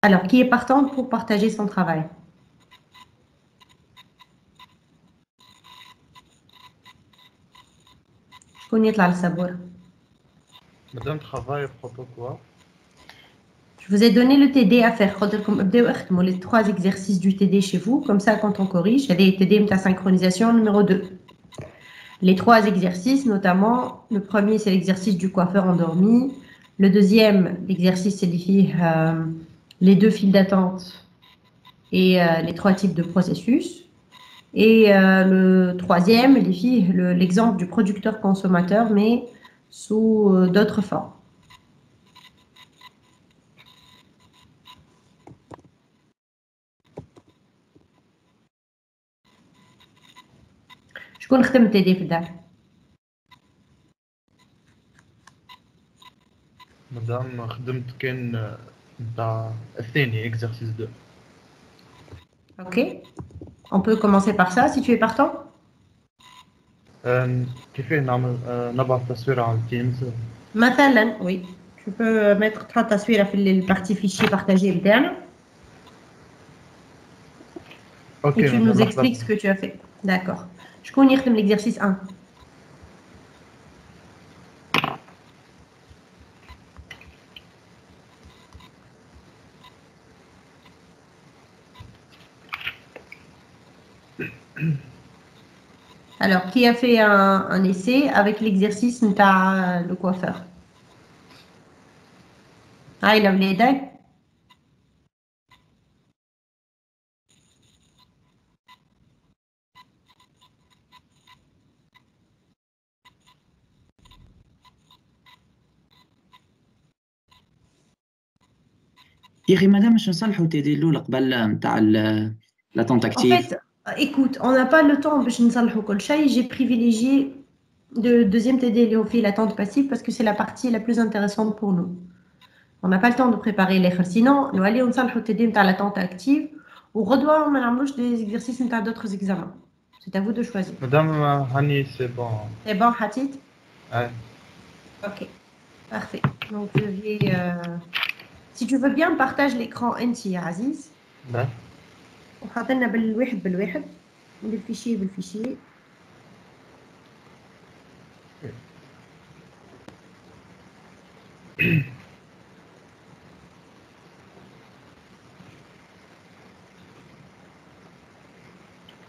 Alors, qui est partante pour partager son travail? Je connais la sabour. Madame travaille à propos quoi? Je vous ai donné le TD à faire. Les 3 exercices du TD chez vous. Comme ça, quand on corrige, il y a des TD de synchronisation numéro 2. Les 3 exercices, notamment, le premier, c'est l'exercice du coiffeur endormi. Le deuxième, l'exercice, c'est les 2 files d'attente et les 3 types de processus. Et le troisième, les filles, l'exemple du producteur-consommateur, mais sous d'autres formes. شكون خدم التيدي في الدار؟ مدام خدمت كان نتاع الثاني exercice 2. Ok. On peut commencer par ça, si tu es partant. كيفاه نعمل نبعث تصوير على التيمز؟ مثلا, oui. Tu peux mettre 30 تصويرة في partie fichier partagé بتاعنا. Et tu nous expliques ce que tu as fait. D'accord. شكون يخدم l'exercice 1? Alors, qui a fait un essai avec l'exercice نتاع le coiffeur? Il a les dagues. يا اخي مادام باش نصلحوا تيدي الاولى قبل نتاع لا En fait, écoute, on n'a pas le temps باش نصلحوا كل شيء. J'ai privilégié le deuxième TD اللي l'attente passive parce que c'est la partie la plus intéressante pour nous. On n'a pas le temps de préparer les خر. Sinon, nous allons نصلحوا TD نتاع l'attente active ou redouons ما نعملوش des exercices نتاع d'autres examens. C'est à vous de choisir. Madame Hani, c'est bon. C'est bon, Hatit? Ouais. Ok, parfait. Donc, je vais... Si tu veux bien, partage l'écran انت يا عزيز. Ouais. وحاطلنا بالواحد بالواحد بالفيشي بالفيشي.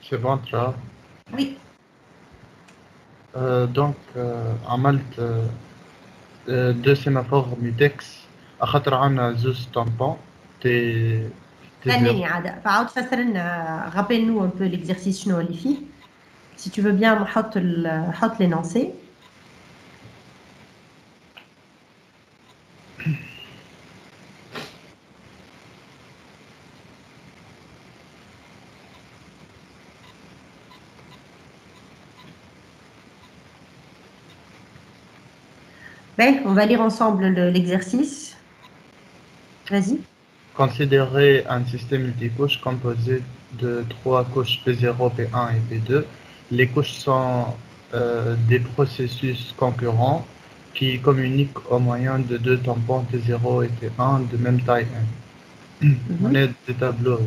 C'est bon, Tra. Oui. Donc, عملت 2 sémaphores mutex أخطر عنا زوز tampons تي ثاني عاد فعاود فسر لنا rappelle-nous un peu l'exercice شنو اللي فيه. Si tu veux bien حط l'énoncé. Ben, on va lire ensemble l'exercice. Vas-y. Considérez un système multicouche composé de 3 couches P0, P1 et P2. Les couches sont des processus concurrents qui communiquent au moyen de 2 tampons P0 et P1 de même taille n. On est des tableaux.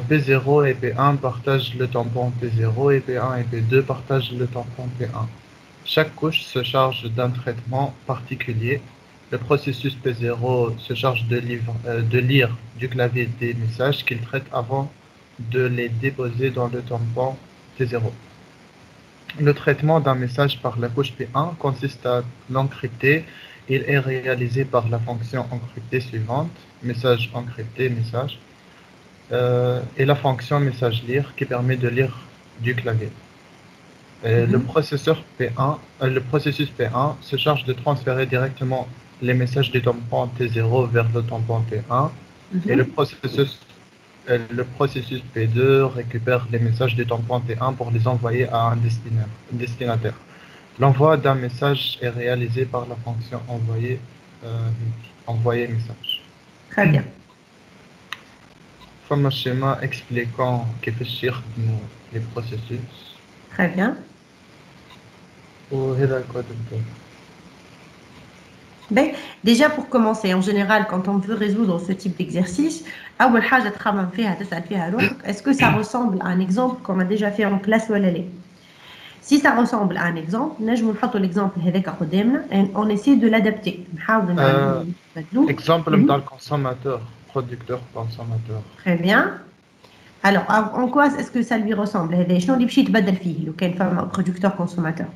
P0 et P1 partagent le tampon P0 et P1 et P2 partagent le tampon P1. Chaque couche se charge d'un traitement particulier. Le processus P0 se charge de lire du clavier des messages qu'il traite avant de les déposer dans le tampon P0. Le traitement d'un message par la couche P1 consiste à l'encrypter. Il est réalisé par la fonction encryptée suivante, message encrypté, message, et la fonction message lire qui permet de lire du clavier. Le processus P1 se charge de transférer directement les messages du tampon T0 vers le tampon T1 et le processus P2 récupère les messages du tampon T1 pour les envoyer à un destinataire. L'envoi d'un message est réalisé par la fonction envoyer message. Très bien. Comme un schéma expliquant les processus. Très bien. وهذا الكود الدور. Ben, déjà pour commencer, en général, quand on veut résoudre ce type d'exercice, أول حاجة تخمم فيها تسأل فيها روحك, est-ce que ça ressemble à un exemple qu'on a déjà fait en classe ولا لا? Si ça ressemble à un exemple, نجم نحطوا l'exemple هذاك قدامنا et on essaie de l'adapter. نحاول نبدلوه. Exemple dans le consommateur, producteur, consommateur. Très bien. Alors, en quoi est-ce que ça lui ressemble? هذا شنو اللي باش يتبدل فيه لو كان فما producteur consommateur?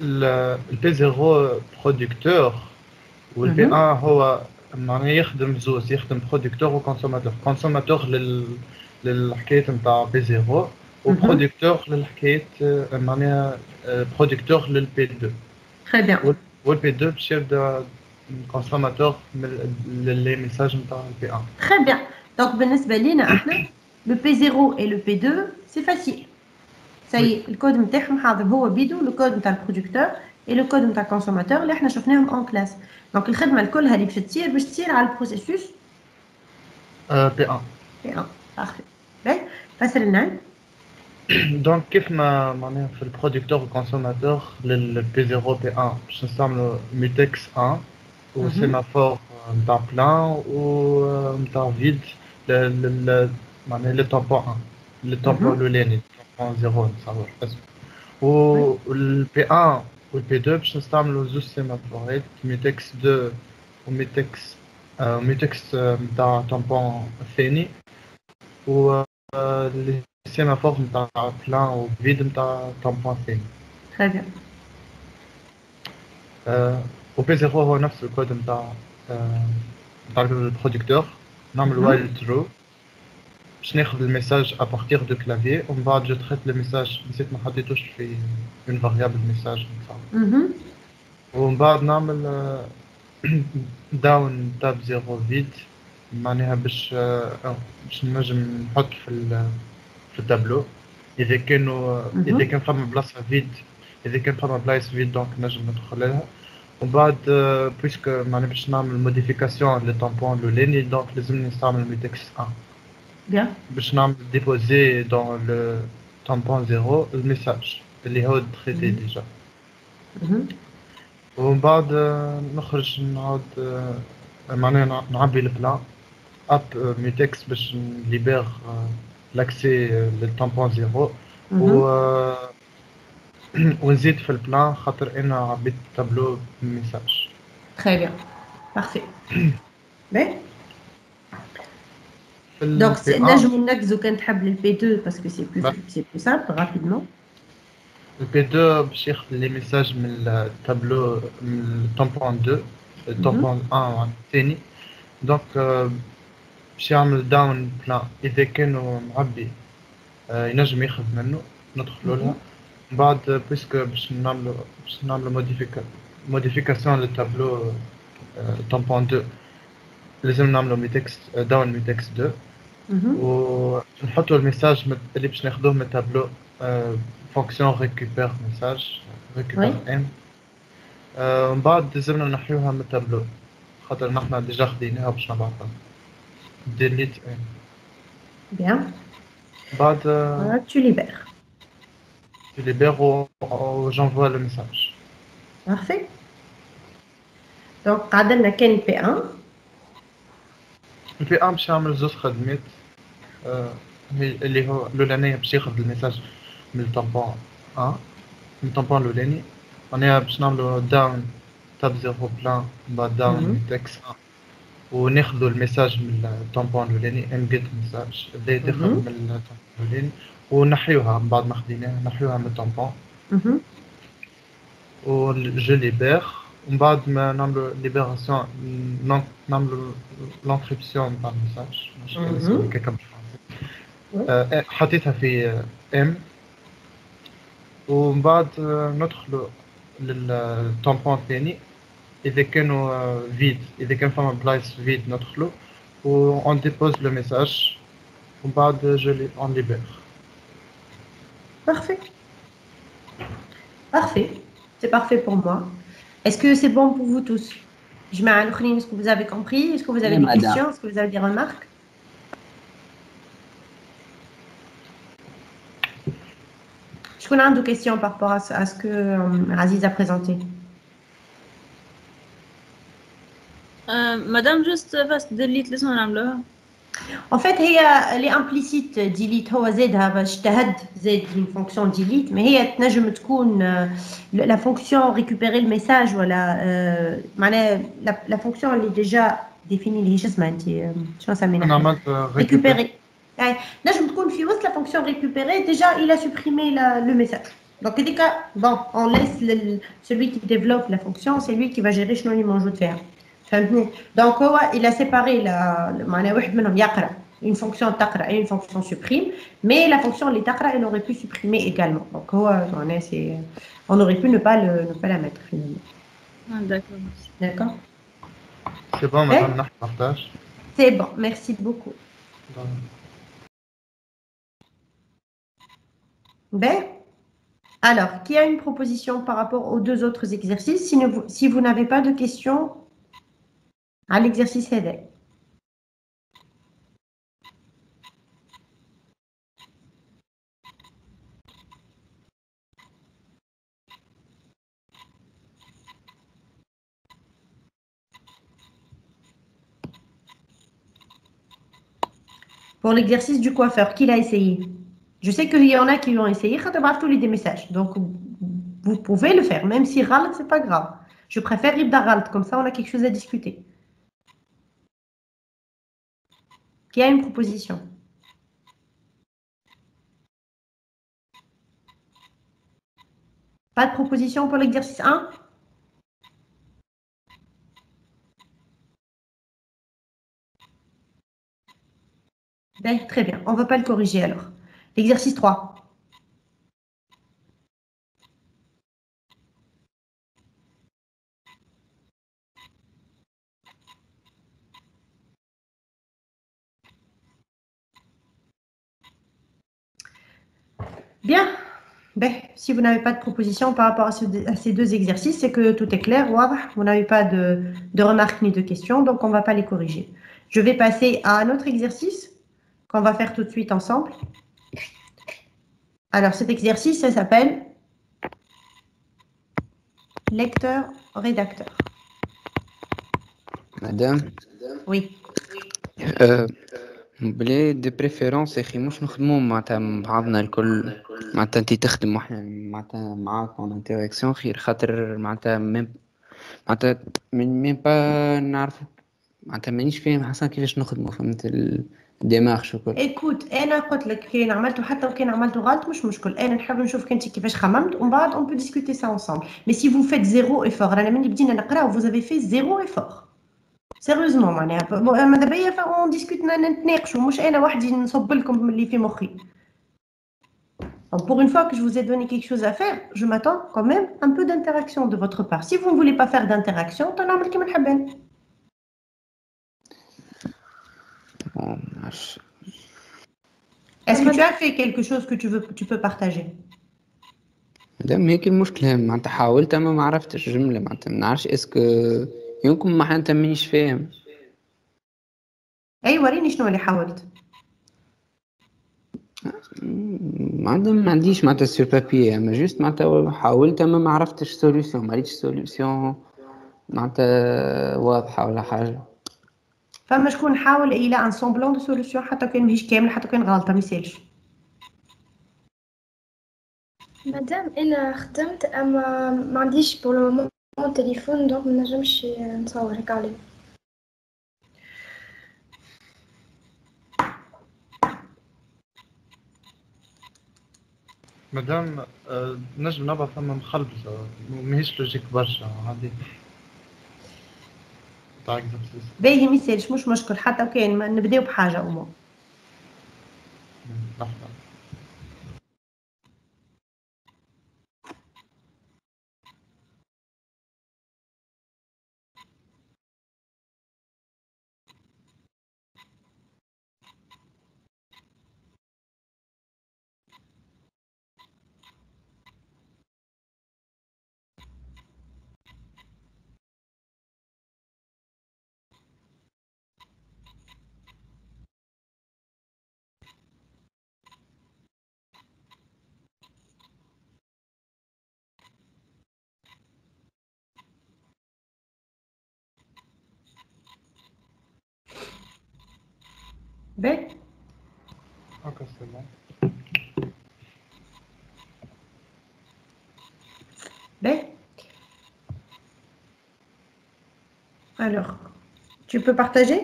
Le P0 producteur ou le P1 هو معناه يخدم زوز يخدم producteur و consommateur. Consommateur للحكاية نتاع P0 و producteur للحكاية معناها producteur لل P2. Très bien. و ال P2 باش يبدا consommateur للي ميساج نتاع ال P1. Très bien. Donc, بالنسبة لينا احنا le P0 et le P2, c'est facile. Ça y est, le code نتاعهم حاضر هو بيدو le code نتاع البرودكتور et le code نتاع الكونسوماتور اللي احنا شفناهم en classe. Donc الخدمة الكلها اللي باش تصير على البروسيسوس P1. P1. Parfait. باهي فسر لنا. Donc كيف ما معناها في البرودكتور والكونسوماتور لل P0 P1 باش نستعملوا mutex 1 و سيمافور نتاع بلان و نتاع فيد معناها لي طابون 1 لي طابون الاولاني طابون 0 نتصور اسف و ال P1 و ال P2 باش نستعملوا زوج سيمافورات mutex 2 و mutex نتاع طابون الثاني و لي سيمافور نتاع بلان و فيد نتاع طابون الثاني. Très bien. و P0 هو نفس الكود نتاع البرودكتور نعمل while true باش ناخذ الميساج ابارتيغ دو كلافيي ومن بعد جو تريت لو ميساج نسيت ما حطيتوش في اون فاريابل ميساج ومن بعد نعمل داون تاب زيرو فيد معناها باش نجم نحط في التابلو اذا كان فما بلاصه فيد اذا كان فما بلايص فيد دونك نجم ندخل لها ومن بعد بويسك معناها باش نعمل موديفيكاسيون لي طامبون الاولاني دونك لازمني نستعمل ميتكس 1 Bien. باش نعمل ديبوزي دون لو طامبون 0 الميساج اللي هو تريتي ديجا ومن بعد نخرج نعاود معناها نعبي البلان اب ميتكس باش نليبير لاكسي للطامبون 0 ونزيد في البلان خاطر انا عبيت التابلو بالميساج. Très bien. Parfait. Ben. Donc نجمو نركزو كان تحب لل P2 parce que c'est plus simple rapidement. Le P2 باش ياخذ لي ميساج من التابلو من الطامبون 2 الطامبون 1 الثاني دونك باش يعمل داون بلان اذا كانوا معبي ينجم ياخذ منه ندخلوا لها من بعد بيسك باش نعملوا موديفيكاسيون للتابلو طامبون 2 لازم نعملوا ميتكس داون ميتكس 2 ونحطوا الميساج اللي باش ناخذوه من التابلو فونكسيون ريكوبير ميساج ريكوبير ان ومن بعد لازمنا نحيوها من التابلو خاطر نحنا ديجا خديناها باش نبعثها ديليت ان. Bien. بعد tu libères. Tu libères ou j'envoie le message. Parfait. Donc قعدنا كان P1. P1 باش يعمل زوج خدمات اللي هو الاولانيه باش ياخذ الميساج من الطامبون 1 من الطامبون الاولاني معناها باش نعملو داون تاب زيرو بلان بعد داون تكس 1 وناخذوا الميساج من الطامبون الاولاني ان جيت ميساج بدا يدخل من الطامبون الاولاني ونحيوها من بعد ما خديناها نحيوها من الطامبون و جو ليبير ومن بعد ما نعملوا ليبراسيون نعملوا لانكريبسيون تاع الميساج مش اسمه كيكا بالفرنسي حطيتها في ام ومن بعد ندخلوا للطامبون الثاني اذا كانوا فيد اذا كان فما بلايص فيد ندخلوا و اون ديبوز لو ميساج ومن بعد جو اون ليبير. Parfait. Parfait. C'est parfait pour moi. Est-ce que c'est bon pour vous tous? Je mets un autre. Est-ce que vous avez compris? Est-ce que vous avez des questions? Est-ce que vous avez des remarques? Est-ce qu'on a des questions par rapport à ce que Aziz a présenté? مدام جست بس ديليت لسه نعملوها. En fait, هي les implicite delete هو زادها باش تهد زاد une fonction delete mais هي تنجم تكون la fonction récupérer le message ولا معناها la fonction اللي déjà définie اللي هي شو اسمها انت شنو سميناها؟ أنا عملت récupérer. نجم تكون في وسط la fonction récupérer déjà il a supprimé le message. Donc ديك bon on laisse celui qui développe la fonction c'est lui qui va gérer شنو اللي موجود فيها. فهمتني؟ دونك هو il a séparé معناها واحد منهم يقرا une fonction تقرا et une fonction supprime mais la fonction اللي تقرا elle aurait pu supprimer également donc هو معناها c'est on aurait pu ne pas la mettre finalement. D'accord. C'est bon, madame, نحن partage. C'est bon, merci beaucoup. Ben, alors, qui a une proposition par rapport aux deux autres exercices si vous n'avez pas de questions à l'exercice هذا. Pour l'exercice du coiffeur, qui l'a essayé? Je sais qu'il y en a qui l'ont essayé, tous les des messages. Donc, vous pouvez le faire, même si râle, c'est pas grave. Je préfère Ibda Ralt, comme ça on a quelque chose à discuter. Qui a une proposition? Pas de proposition pour l'exercice 1? Ben, très bien, on ne va pas le corriger alors. L'exercice 3. Bien. Ben, si vous n'avez pas de proposition par rapport à ces deux exercices, c'est que tout est clair. Vous n'avez pas de remarques ni de questions, donc on ne va pas les corriger. Je vais passer à un autre exercice qu'on va faire tout de suite ensemble. Alors, cet exercice, ça s'appelle lecteur-rédacteur. Madame? Oui. بلي دي بريفيرونس يا اخي مش نخدمو معناتها بعضنا الكل معناتها انتي تخدم واحنا معناتها معاك اون انتراكسيون خير خاطر معناتها معناتها ميم با نعرفو معناتها مانيش فاهم حسن كيفاش نخدمو فهمت الدماغ شكون. Écoute, انا قلت لك كاين عملته حتى وكان عملته غلط مش مشكل انا نحب نشوفك انت كيفاش خممت ومن بعد on peut discuter ça ensemble. Mais si vous faites zéro effort انا مني بدينا نقرا vous avez fait zéro effort. سيريوزمون معناها ماذا بيا اون ديسكوت نتناقشوا مش انا وحدي نصب لكم اللي في مخي. Donc pour une fois que je vous ai donné quelque chose à faire, je m'attends quand même un peu d'interaction de votre part. Si vous ne voulez pas faire d'interaction, تنعمل كيما نحبان. Est-ce que tu as fait quelque chose que tu peux partager? مادام هيك المشكلة معناتها حاولت اما ما عرفتش جملة معناتها ما نعرفش اسكو يمكن معناتها مانيش فاهم. اي وريني شنو اللي حاولت. ما عنديش معناتها سور بابي اما جوست معناتها حاولت اما ما عرفتش سوليوشن ما لقيتش سوليوشن معناتها واضحة ولا حاجة. فما شكون حاول الى ان سومبلون دو سوليوشن حتى كان ماهيش كامل حتى كان غلطة ما يسالش. مادام انا خدمت اما ما عنديش بور لو مومون تليفون دونك ما نجمش نصورك عليه. مادام نجم نبع ثم مخلبزة ماهيش لوجيك برشا عادي تاع اكزرسيس. باهي ما يسالش مش مشكل حتى وكان نبداو بحاجة أمور. لحظة. Ben, Ok, c'est bon. ben. Alors, tu peux partager?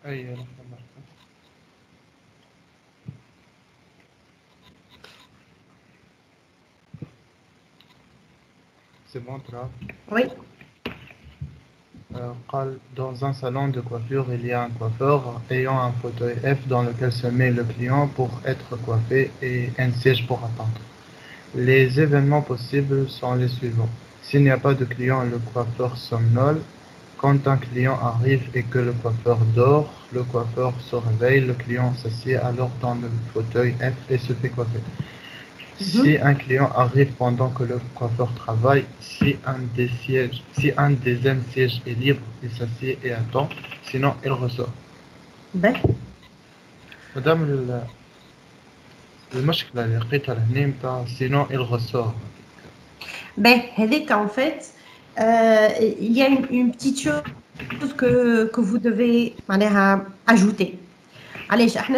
أي لحظة مرة. C'est bon, Tra. Oui. قال, dans un salon de coiffure, il y a un coiffeur ayant un fauteuil F dans lequel se met le client pour être coiffé et un siège pour attendre. Les événements possibles sont les suivants. S'il n'y a pas de client, le coiffeur somnole. Quand un client arrive et que le coiffeur dort, le coiffeur se réveille, le client s'assied alors dans le fauteuil F et se fait coiffer. Si un client arrive pendant que le coiffeur travaille, si un deuxième siège est libre, il s'assied et attend, sinon il ressort. Ben. Madame, المشكلة اللي لقيتها لهنا متاع sinon il ressort. Ben, هذيك en fait, il y a une petite chose que vous devez معناها ajouter. علاش احنا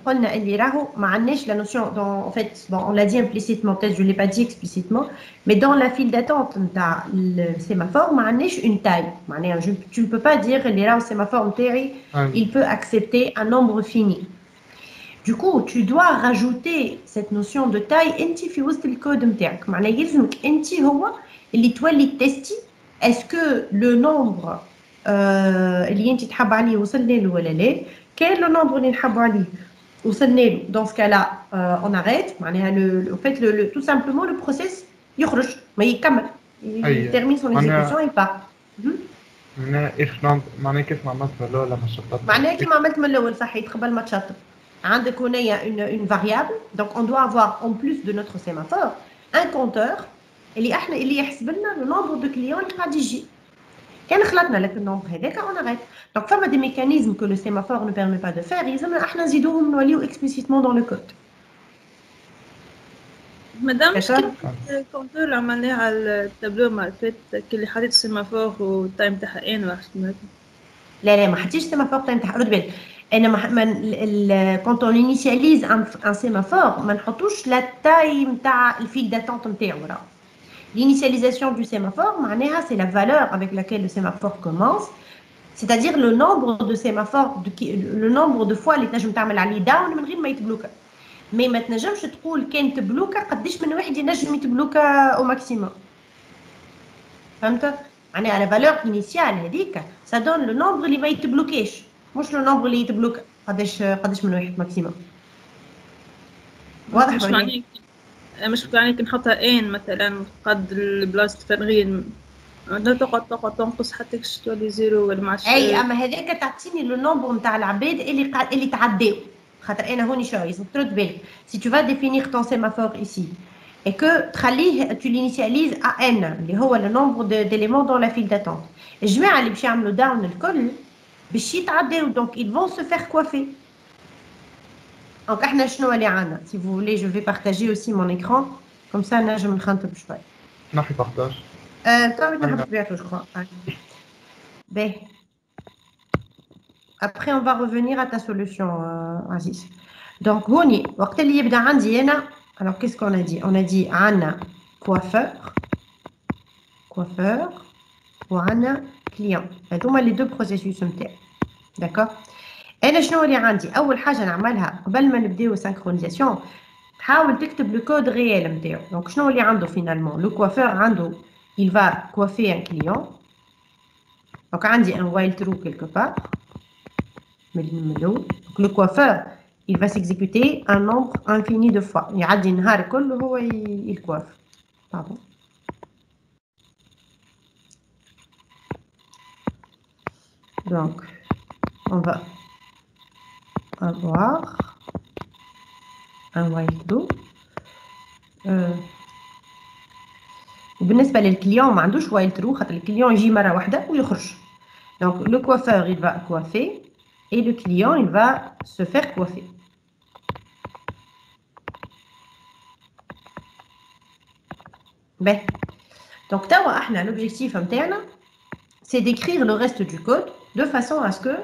قلنا اللي راهو ما عندناش la notion dans en fait bon on l'a dit implicitement peut-être je l'ai pas dit explicitement mais dans la file d'attente نتاع le sémaphore ما عندناش une taille معناها tu ne peux pas dire اللي راهو sémaphore نتاعي il peut accepter un nombre fini. Du coup, tu dois rajouter cette notion de taille انت في وسط الكود نتاعك معناها يلزمك انت هو اللي تولي تستي est-ce que le nombre اللي انت تحب عليه وصلنا له ولا لا كان لو نومبر اللي نحبوا عليه وصلنا له dans ce cas-là on arrête معناها en fait tout simplement le process يخرج ما يكمل il termine son exécution et part. معناها كيف ما عملت من الأول لما شطبت. معناها كيما عملت من الأول صحيح قبل ما تشطب. عندك هنايا une variable donc on doit avoir en plus de notre sémaphore un compteur اللي احنا اللي يحسب لنا le nombre de clients اللي قاعد يجي. كان خلطنا لك النومبر هذاك on arrête. Donc فما des mécanismes que le sémaphore ne permet pas de faire يلزمنا احنا نزيدوهم نوليو explicitement dans le code. مدام كنتور اللي عملناه على التابلو مع الفات اللي حطيت السيمافور والتايم تاعها ان واحد لا ما حطيتش سيمافور تايم تاعها رد بالك انا quand on initialise un sémaphore ما نحطوش la taille نتاع الفيل داتونت نتاعو راه. L'initialisation du sémaphore, c'est la valeur avec laquelle le sémaphore commence, c'est-à-dire le nombre de sémaphores, le nombre de fois اللي تنجم تعمل عليه داون من غير ما يتبلوكا. Mais ما تنجمش تقول كان تبلوكا قداش من واحد ينجم يتبلوكا au maximum. فهمت؟ معناها la valeur initiale هذيك ça donne le nombre اللي ما يتبلوكاش مش le nombre اللي يتبلوكا قداش من واحد maximum. واضح ولا؟ مش يعني نحطها ان مثلا قد البلاصه تفرغين لا تقعد تنقص حتى تولي زيرو ولا ما اي اما هذاك تعطيني لو نومبر نتاع العباد اللي تعداو خاطر انا هوني شويه لازم ترد بالك si tu vas définir ton sémaphore ici et que تخليه tu l'initialises à n اللي هو le nombre d'éléments dans la file d'attente الجماعه اللي باش يعملوا داون الكل باش يتعداو donc ils vont se faire coiffer. Donc, احنا شنو اللي عندنا؟ Si vous voulez, je vais partager aussi mon écran. Comme ça, نجم نخنطب شوي. نحي بارتاج. toi, tu as bien, je crois. Ben. Après, on va revenir à ta solution, Aziz. Donc, هوني وقت اللي يبدا عندي أنا. Alors, qu'est-ce qu'on a dit? On a dit عندنا coiffeur وعندنا client. هذوما les deux processus نتاعي. D'accord? انا شنو اللي عندي اول حاجه نعملها قبل ما نبداو سانكرونيزاسيون تحاول تكتب لو كود ريال نتاعو. دونك شنو اللي عنده فينالمون لو كوافور عنده il va coiffer un client. دونك عندي un while true quelque part من الاول. دونك لو كوافور il va s'exécuter un nombre infini de fois يعدي النهار كله هو يكواف. pardon. Donc on va avoir un while true. وبالنسبه للكليون ما عندوش while true خاطر الكليون يجي مره واحده ويخرج. Donc le coiffeur il va coiffer et le client il va se faire coiffer. Ben. Donc توا احنا l'objectif نتاعنا c'est d'écrire le reste du code de façon à ce que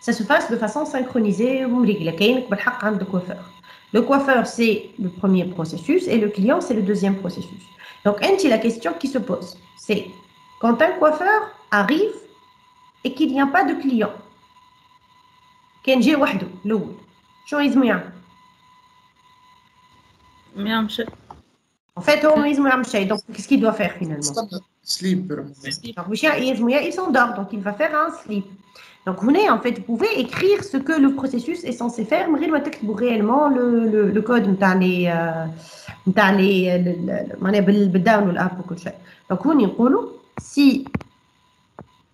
Ça se passe de façon synchronisée ومريقلة. كاينك بالحق عند coiffeur. Le coiffeur, c'est le premier processus et le client, c'est le deuxième processus. Donc, la question qui se pose, c'est quand un coiffeur arrive et qu'il n'y a pas de client, كان جاي وحده الأول، شنو لازم يعمل؟ ما يعملش. En fait, هو ما لازم يعمل شيء. Donc, qu'est-ce qu'il doit faire finalement? Sleep. Donc, il s'endort, donc il va faire un sleep. Donc, en fait, vous pouvez écrire ce que le processus est censé faire, mais vous تكتبوا réellement le code نتاع les معناها بالداون والاب وكل شيء. Donc, هنا نقولوا si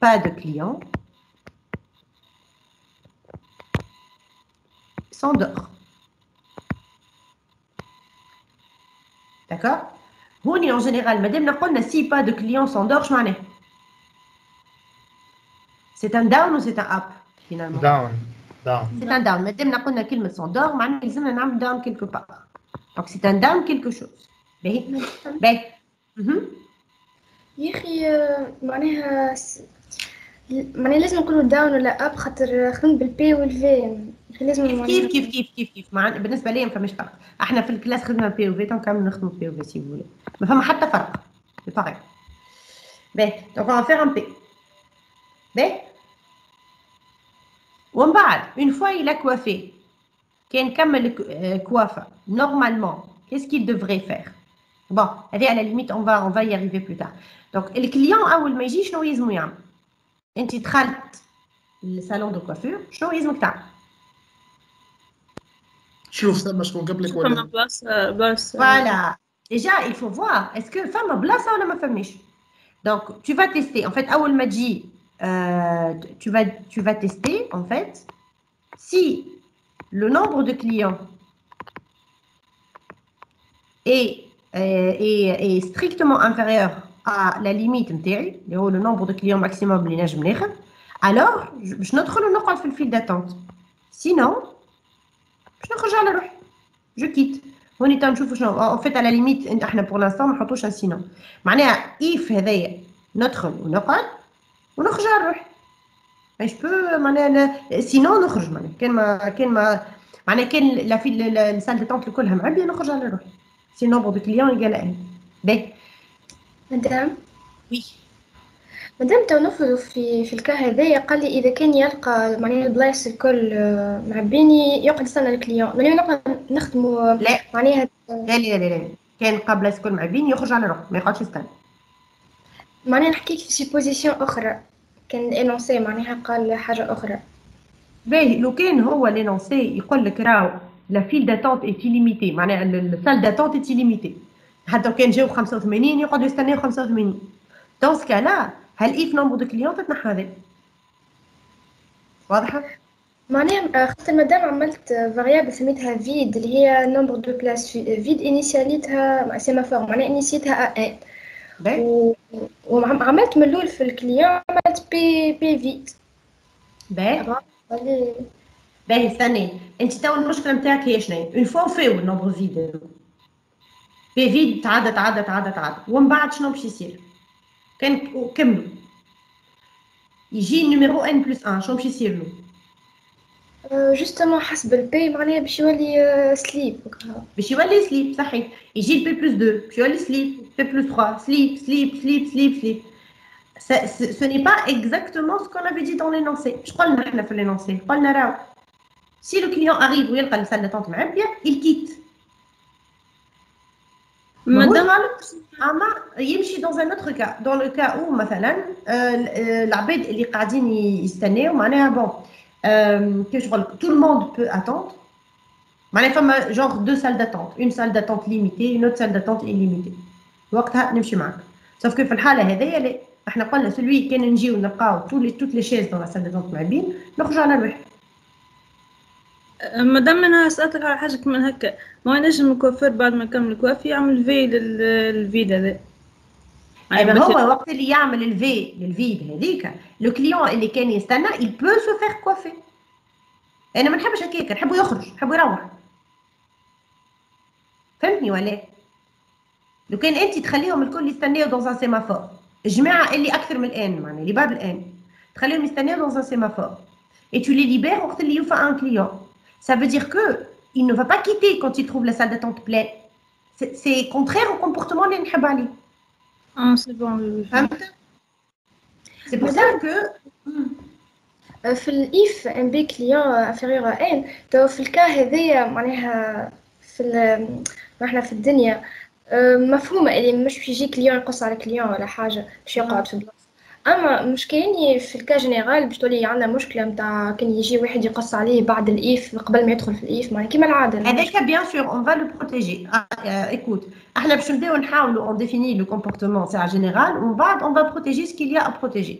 pas de client s'endort. D'accord? هوني en général, madame قلنا si pas de client s'endort, شو معناه؟ C'est un down ou c'est un up finalement? Down. C'est un down. Madame قلنا كلمة s'endort, معناه لازمنا نعمل down quelque part. Donc c'est un down quelque chose. باهي؟ باهي. يا أخي معناها لازم نقولوا داون ولا اب خاطر خدمت بالبي والفي لازم كيف بالنسبه لي ما فماش فرق. احنا في الكلاس خدمنا بي وفي كامل نخدموا بي وفي سي فولي ما فما حتى فرق. سي باغي. باهي دونك on va faire un P. باهي ومن بعد une fois il a coiffé كان كمل coiffe normalement qu'est-ce qu'il devrait faire? Bon, à la limite on va y arriver plus tard. Donc le client اول ما يجي شنو لازم يعمل؟ انت دخلت للصالون دو كوافير شنو لازمك تعمل؟ شوف ثم شكون قبلك ولا بلاصة. Voilà. Déjà, il faut voir, est-ce que femme بلاصة ولا ما فماش؟ Donc, tu vas tester. En fait, أول ما تجي, tu vas tester, en fait, si le nombre de clients est strictement inférieur à la limite نتاعي اللي هو le nombre de clients maximum اللي نجم ناخذ alors باش ندخل ونقعد في الفيل داتونت sinon باش نخرج على روحي je quitte هوني تنشوفوا شنو en fait à la limite احنا pour l'instant ما نحطوش un sinon معناها if هذايا ندخل ونقعد ونخرج على روحي باش بو معناها sinon نخرج معناها كان ما معناها كان لا في السال داتونت كلها معبيه نخرج على روحي si le nombre de clients égal à 1 باهي مدام وي مادام تو نفرضوا في الكا هذايا قال لي اذا كان يلقى معناها البلايص الكل معبيني يقعد يستنى الكليون معناها نقعد نخدموا لا معناها لا كان قبل الكل معبين يخرج على روحه ما يقعدش يستنى معناها نحكيك في سيبوزيسيون اخرى كان الانونسي معناها قال حاجه اخرى باهي لو كان هو لينونسي يقول لك راهو لا فيل داتونت اي ليميتي معناها السال داتونت اي ليميتي حتى كان جاو 85 يقعدوا يستناو 85 دون سكالا هل ايف نومبر دو كليون تتنحى هذا واضحه معناها خاطر مادام عملت فاريابل سميتها فيد اللي هي نومبر دو بلاس فيد انيسياليتها مع سيمافور معناها انيسيتها ان وعملت من الاول في الكليون عملت بي فيد باهي استني انت تو المشكله نتاعك هي شنو اون فوا فيو النومبر فيد بي فيد تعدى ومن بعد شنو باش يصير كان كملوا يجي النيميرو ان بلس 1 شنو باش يصير له جوستومون حسب البي معناها باش يولي سليب صحيح يجي البي بلس 2 باش يولي سليب بي بلس 3 سليب ce n'est pas exactement ce qu'on avait dit dans l'énoncé je قلنا احنا في l'énoncé قلنا راهو si le client arrive ويلقى السال داتونت معبيه il quitte مادام اما يمشي dans un autre cas dans le cas où مثلا العباد اللي قاعدين يستناو معناها بون كيفاش نقول tout le monde peut attendre معناها فما genre deux salles d'attente une salle d'attente limitée une autre salle d'attente illimitée وقتها نمشي معاك sauf que في الحاله هذيا لا احنا قلنا celui كان نجيو نلقاو toutes les chaises dans la salle d'attente معبين نخرجوا على روحي مادام انا سألتك على حاجه كمان هكا ما ينجم الكوافير بعد ما يكمل الكوافي يعمل في للفيد هذا يعني هو وقت اللي يعمل للفيد هذيك لو كليون اللي كان يستنى il peut se faire coiffer انا ما نحبش هكاك نحبه يخرج نحبه يروح فهمتني ولا لو كان انت تخليهم الكل يستناو دون سيمافور الجماعه اللي اكثر من الان معناها اللي بعد الان تخليهم يستناو دون سيمافور et tu les libères pour que un client. Ça veut dire qu'il ne va pas quitter quand il trouve la salle d'attente pleine. C'est contraire au comportement de l'Inhabali. Ah, c'est bon, oui. C'est pour ça que... في الإيف ان بي كليون انفيريور ان تو في الكا هذايا معناها احنا في الدنيا مفهومة اللي مش باش يجي كليون يقص على كليون ولا حاجة باش يقعد في بلاصة اما مش كايني في الكا جينيرال باش تولي عندنا مشكلة نتاع كان يجي واحد يقص عليه بعد الإيف قبل ما يدخل في الإيف معناها كيما العادة هذاك بيان سور اون فا لو بروتيجي écoute احنا باش نبداو نحاولوا اون ديفيني لو كومبورتمون تاع جينيرال ومن بعد اون فا بروتيجي ce qu'il y a à protéger.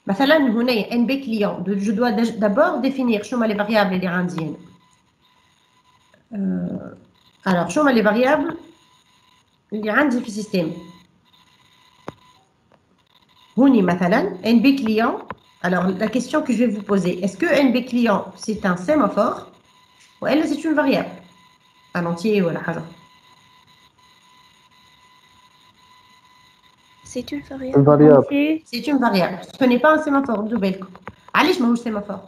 مثلا هنا NB client, je dois d'abord définir شنو les variables اللي عندي هنا. Alors شنو les variables اللي عندي في السيستم. هوني مثلا NB client. Alors la question que je vais vous poser, est-ce que NB client c'est un sémaphore ou elle c'est une variable, un entier ou la حاجة. C'est une variable. C'est une variable. Ce n'est pas un sémaphore. De بالكم. علاش ماهوش sémaphore؟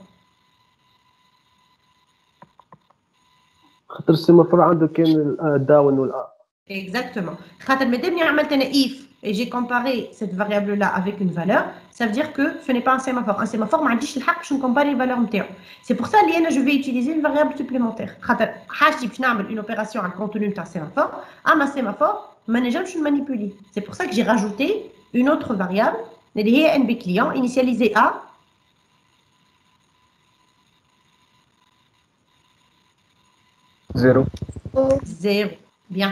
خاطر السيمافور عنده كان الداون والاب. Exactement. خاطر مادام عملت انا if et j'ai comparé cette variable là avec une valeur, ça veut dire que ce n'est pas un sémaphore. Un sémaphore ما عنديش الحق باش نكومباري الفالور نتاعو. C'est pour ça اللي انا je vais utiliser une variable supplémentaire. خاطر حاجتي باش نعمل une opération على الكونتوني نتاع السيمافور، اما السيمافور ما نجمش نمانيبولي. C'est pour ça que j'ai rajouté une autre variable اللي هي NB client initialisée à زيرو. Bien.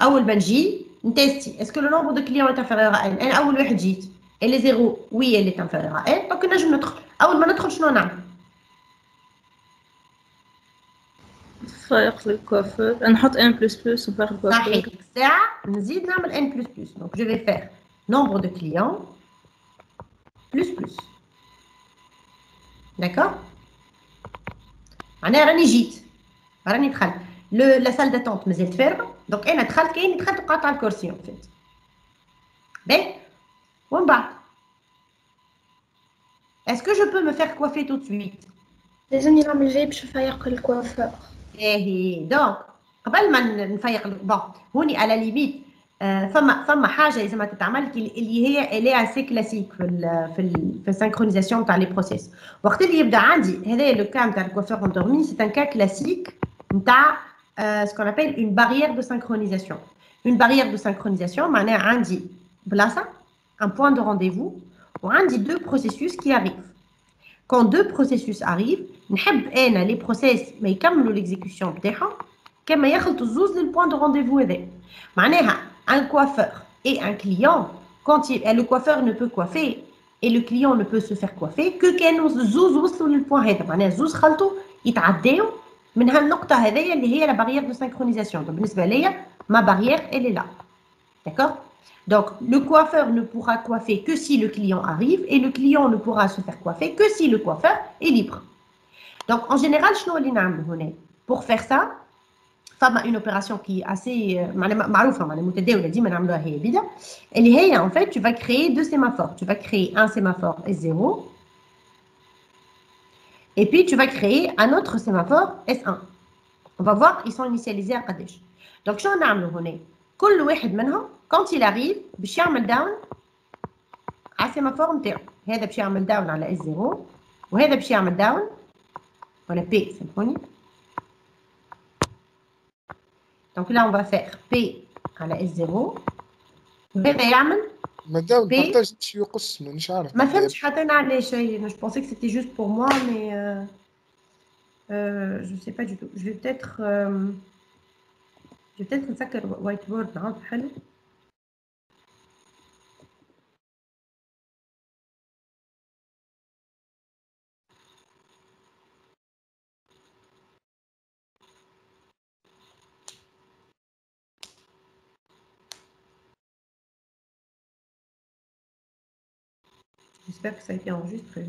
أول ما نجي نتيستي est-ce que le nombre de clients est inférieur à n. أنا أول واحد جيت. Elle est 0. Oui, elle est inférieure à n. Donc نجم ندخل. أول ما ندخل شنو نعمل؟ فايق الكوافير نحط ان بلس بلس ونفارق الكوافير. صحيح. ساعة نزيد نعمل n plus plus. Donc je vais faire nombre de clients plus plus. D'accord? أنا راني جيت. راني دخلت. La salle d'attente مازالت فارغة. Donc أنا دخلت كأني دخلت وقعدت على الكرسي en fait. باهي؟ ومن بعد est-ce que je peux me faire coiffer tout de suite? لازمني نعمل جاي باش نفيق الكوافير. دونك قبل ما نفيق بون هوني على ليميت فما حاجه لازم تتعمل اللي هي الي اسي كلاسيك في السينكرونيزاسيون تاع لي بروسيس. وقت اللي يبدا عندي هذا لو كام تاع الكوافير اندورمي سي ان كا كلاسيك نتاع ce qu'on appelle une barrière de synchronisation. Une barrière de synchronisation معناها عندي بلاصه un point de rendez-vous وعندي deux processus qui arrivent. Quand deux processus arrivent, نحب انا لي بروسيس ما يكملوا ليكزيكسيون بتاعهم كما يخلطوا الزوز للبوان دو رونديفو هذا. معناها un coiffeur et un client quand le coiffeur ne peut coiffer et le client ne peut se faire coiffer que كانوا الزوز وصلوا للبوان هذا. معناها الزوز خلطوا يتعداو من هالنقطه هذيا اللي هي لا barrière de synchronisation. بالنسبه ليا ma barrière elle est là. D'accord? Donc, le coiffeur ne pourra coiffer que si le client arrive et le client ne pourra se faire coiffer que si le coiffeur est libre. Donc, en général, pour faire ça, une opération qui est assez en fait, tu vas créer deux sémaphores. Tu vas créer un sémaphore S0 et puis tu vas créer un autre sémaphore S1. On va voir, ils sont initialisés à Qadesh. Donc, je vais faire كل واحد منهم quand il arrive باش يعمل داون على السيمافور نتاعو. هذا باش يعمل داون على S0 وهذا باش يعمل داون ولا P سامحوني. Donc là on va faire P على S0 وهذا يعمل مادام البارتاج باش يقص مانيش عارف. ما فهمتش حتى انا علاش. Je pensais que c'était juste pour moi mais je sais pas du tout. Je vais peut-être نسكر وايت بورد نعاود حل. J'espère que ça a été enregistré.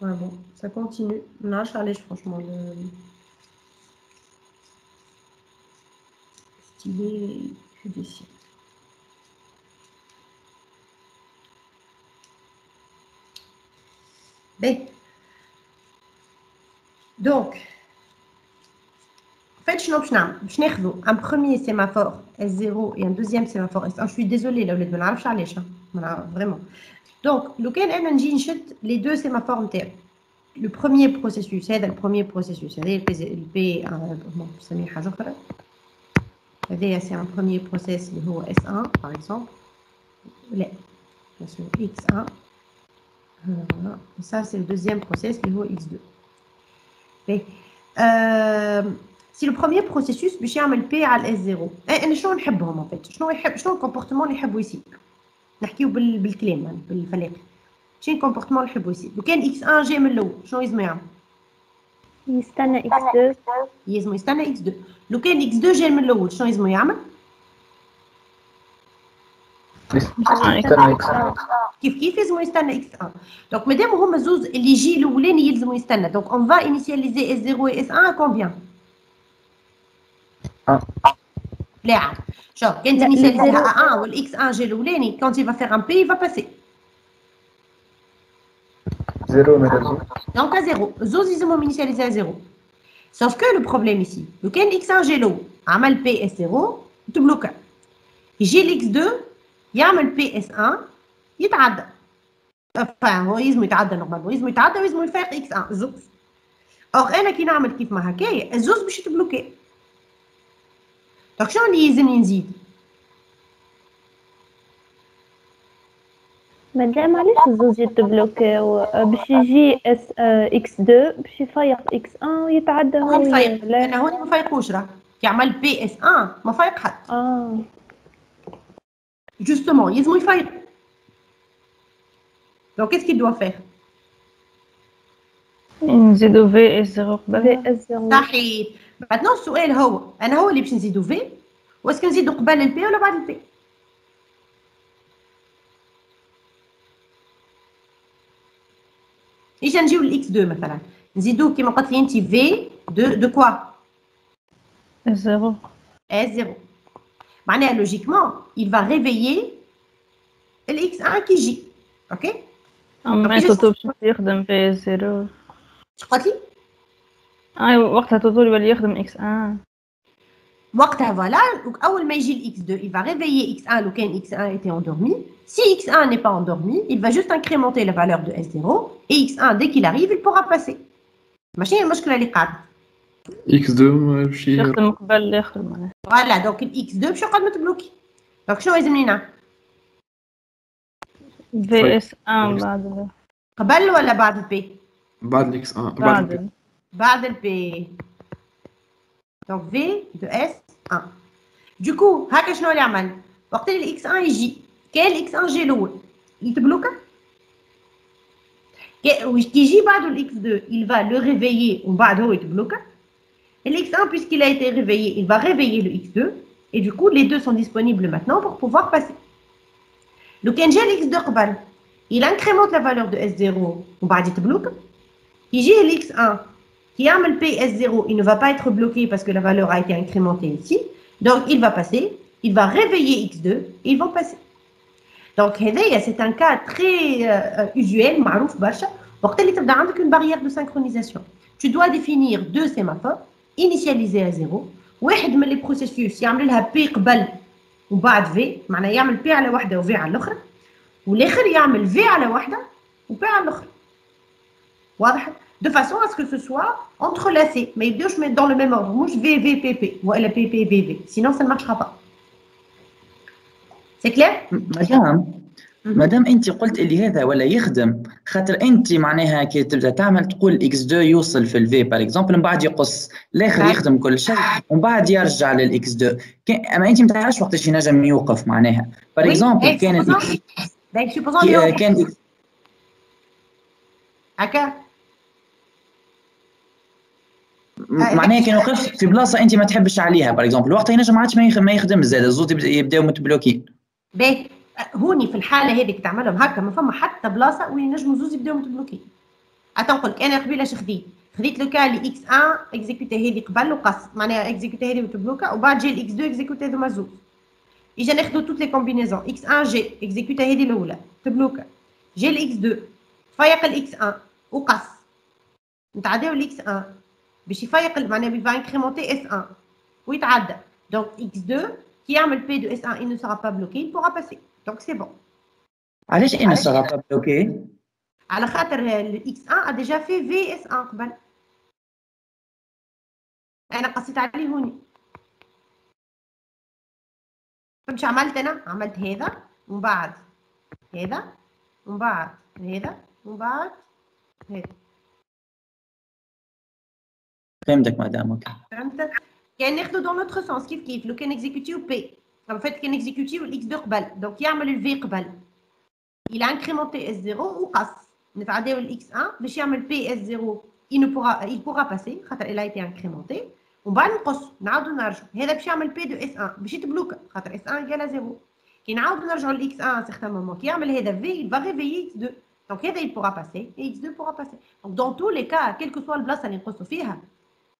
Ouais, bon, ça continue. Non, je suis allée franchement. stylet judiciaire. Bien. Donc, en fait, je n'ai un premier sémaphore S0 et un deuxième sémaphore S1. Je suis désolée, là, vraiment. Donc, les deux sémaphores internes. Le premier processus, c'est le premier processus. C'est un premier processus, le S1, par exemple. X1. Voilà. Ça, c'est le deuxième processus, le X2. Et, si le premier processus, je vais faire P à S0. Et je vais en fait. Je le comportement اللي يحبوا ici. نحكيو بالكلام بالفلاح. شنو الكومبورتمون اللي يحبوا ici. لو كان X1 جاي من الاول شنو لازم يعمل؟ يستنى X2. لازم يستنى X2. لو كان X2 جاي من الاول شنو لازم يعمل؟ كيف لازم يستنى X1. دونك مادام هما زوز اللي يجي الاولاني يلزموا يستنى. دونك اون فا انيسياليزي S0 و S1 كومبيان؟ لا عاد شوف كان تنيسياليزيها A1 والإكس 1 جا الأولاني كونت il va faire un P il va passer 0 ميرزو donc à 0 زوز يلزمهم initialiser à 0 sauf que le problème ici لو كان X1 جا الأول عمل P S0 تبلوكا يجي الإكس 2 يعمل P S1 يتعدى هو يلزم يتعدى نورمالمون يلزم يتعدى ويلزم يفارق X1 زوز اور انا كي نعمل كيف ما هكايا الزوز باش يتبلوكي دونك شنو اللي يلزمني نزيد؟ مادام علاش الزوج يتبلوكاو باش يجي X2 باش يفيق X1 ويتعدى هو يفيق انا هوني ما فايقوش راه يعمل بي اس 1 ما فايق حد جوستومون يلزمو يفيق دونك كيس كي دوا فير نزيدو في اس 0 قبل في اس 0 صحيح بعدنا السؤال هو اللي باش نزيدو في واسكو نزيدو قبل البي ولا بعد البي ايش نجيو للاكس 2 مثلا نزيدوه كيما قلت لي انت في دو كوا اس 0 معناها لوجيكمون il va réveiller الاكس 1 كي يجي اوكي اما توتو باش يخدم في 0 اش قلت لي وقتها توتو يولي يخدم اكس 1 وقتها فوالا اول ما يجي الاكس 2 il va réveiller x1 لو كان x1 était endormi si x1 n'est pas endormi il va juste incrémenter la valeur de s0 et x1 dès qu'il arrive il pourra passer ماشي هي المشكله اللي قاعده x2 باش يخدم قبل يخدم فوالا دونك الاكس 2 باش يقعد متبلوكي دونك شنو لازمني نعمل في اس 1 بعد قبل ولا بعد البي بعد الاكس بعد البي donc V de S1 du coup هكا شنو اللي عمل وقت اللي x1 يجي كان x1 جا الاول يتبلوكا كي يجي بعده x2 il va le réveiller ومن بعد هو يتبلوكا x1 puisqu'il a été réveillé il va réveiller le x2 et du coup les deux sont disponibles maintenant pour pouvoir passer لو كان جا x2 قبل il incrémente la valeur de S0 ومن بعد يتبلوكا يجي x1 qui يعمل PS0, il ne va pas être bloqué parce que la valeur a été incrémentée ici. Donc, il va passer, il va réveiller X2 et ils vont passer. Donc, c'est un cas très usuel, معروف برشا. وقت اللي تبدا عندك une barrière de synchronisation. Tu dois définir deux sémaphores initialisés à 0. واحد من les processus يعمل لها P قبل وبعد V. معناها يعمل P على واحدة و V على الأخرى. والآخر يعمل V على واحدة و P على الأخرى. واضح؟ de façon à ce que ce soit entrelacé. Mais il faut mettre dans le même ordre. Mouche VVPP ou LPPVV. Sinon, ça ne marchera pas. C'est clair? مادام انت قلت اللي هذا ولا يخدم خاطر انت معناها كي تبدا تعمل تقول اكس 2 يوصل في الفي باغ اكزومبل من بعد يقص الاخر يخدم كل شيء ومن بعد يرجع للاكس 2 اما انت ما تعرفش وقتاش ينجم يوقف معناها باغ اكزومبل كان هكا معناها كان يوقف في بلاصه انت ما تحبش عليها باغ اكزومبل وقتها ينجم ما عادش ما يخدم زاد الزوز يبداو متبلوكين باهي هوني في الحاله هذيك تعملهم هكا ما فما حتى بلاصه وين ينجموا زوز يبداو متبلوكين. نقول لك انا قبيله اش خديت خذيت لو كا اللي x1 اكزيكوتي هذه قبل وقص معناها اكزيكوتي هذه وتبلوكا وبعد جي الاكس 2 اكزيكوتي هذوما زوج اجا ناخذوا توت لي كومبينيزون x1 جي اكزيكوتي هذه الاولى تبلوكا جي الاكس 2 فيق الاكس 1 وقص نتعداو الاكس 1 باش يفيق معناها بيفا انكريمونتي اس 1 ويتعدى دونك x 2 qui يعمل P de S1 il ne sera pas bloqué il pourra passer donc c'est bon. علاش il ne sera pas bloqué؟ على خاطر ال x1 a déjà fait VS1 قبل انا قصيت عليه هوني فمش عملت انا عملت هذا ومن بعد هذا ومن بعد هذا ومن بعد هذا فهمتك مدام اوكي فهمت كان ناخذو دون نوتر سونس كيف لو كان اكزيكوتيو بي en fait كان اكزيكوتيو الاكس 2 قبل دونك يعمل الفي قبل il a incrémenté S0 وقص نتعداو الاكس 1 باش يعمل بي اس 0 il pourra passer خاطر il a été incrémenté ومن بعد نقص نعاودو نرجعو هذا باش يعمل بي دو اس 1 باش يتبلوكا خاطر اس 1 ايكال 0 كي نعاودو نرجعو لاكس 1 سيغتان مومون كي يعمل هذا في il va réveiller x2 دونك هذا il pourra passer et x2 pourra passer donc dans tous les cas quelle que soit البلاصه اللي نقصو فيها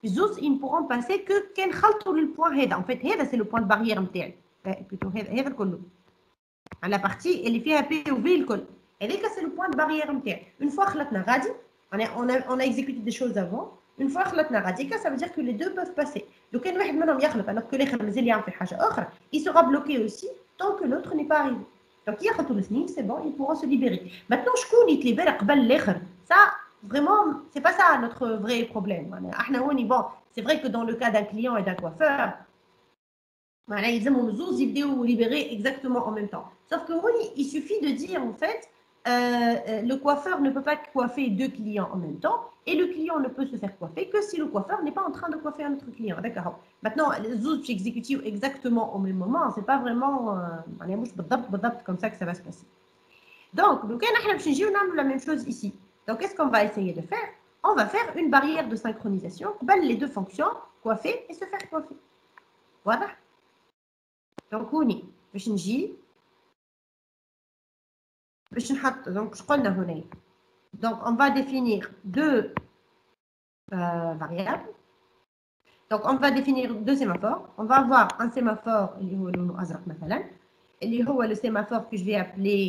زوز ils ne pourront passer que كان خلطوا للبوان هذا en fait هذا سي لو بوان بارير نتاعي بلوتو هذا الكل على بارتي اللي فيها بي و في الكل هذيك سي لو بوان بارير نتاعي اون فوا خلطنا غادي on a exécuté des choses avant une fois خلطنا غادي ça veut dire que les deux peuvent passer لو كان واحد منهم يخلط alors que الاخر مازال يعمل في حاجه اخرى il sera bloqué aussi tant que l'autre n'est pas arrivé donc ياخذوا الاثنين c'est bon ils pourront se libérer maintenant شكون يتليبر قبل الاخر ça vraiment c'est pas ça notre vrai problème احنا هوني bon c'est vrai que dans le cas d'un client et d'un coiffeur معناها يلزمهم زوز يبداو libérer exactement en même temps sauf que هوني il suffit de dire en fait le coiffeur ne peut pas coiffer deux clients en même temps et le client ne peut se faire coiffer que si le coiffeur n'est pas en train de coiffer un autre client. D'accord. Maintenant, les autres exécutifs exactement au même moment, c'est pas vraiment comme ça que ça va se passer. Donc, on a la même chose ici. Donc, qu'est-ce qu'on va essayer de faire? On va faire une barrière de synchronisation, les deux fonctions, coiffer et se faire coiffer. Voilà. Donc, on y donc, donc, on va définir deux variables. Donc, on va définir deux sémaphores. On va avoir un sémaphore, le sémaphore que je vais appeler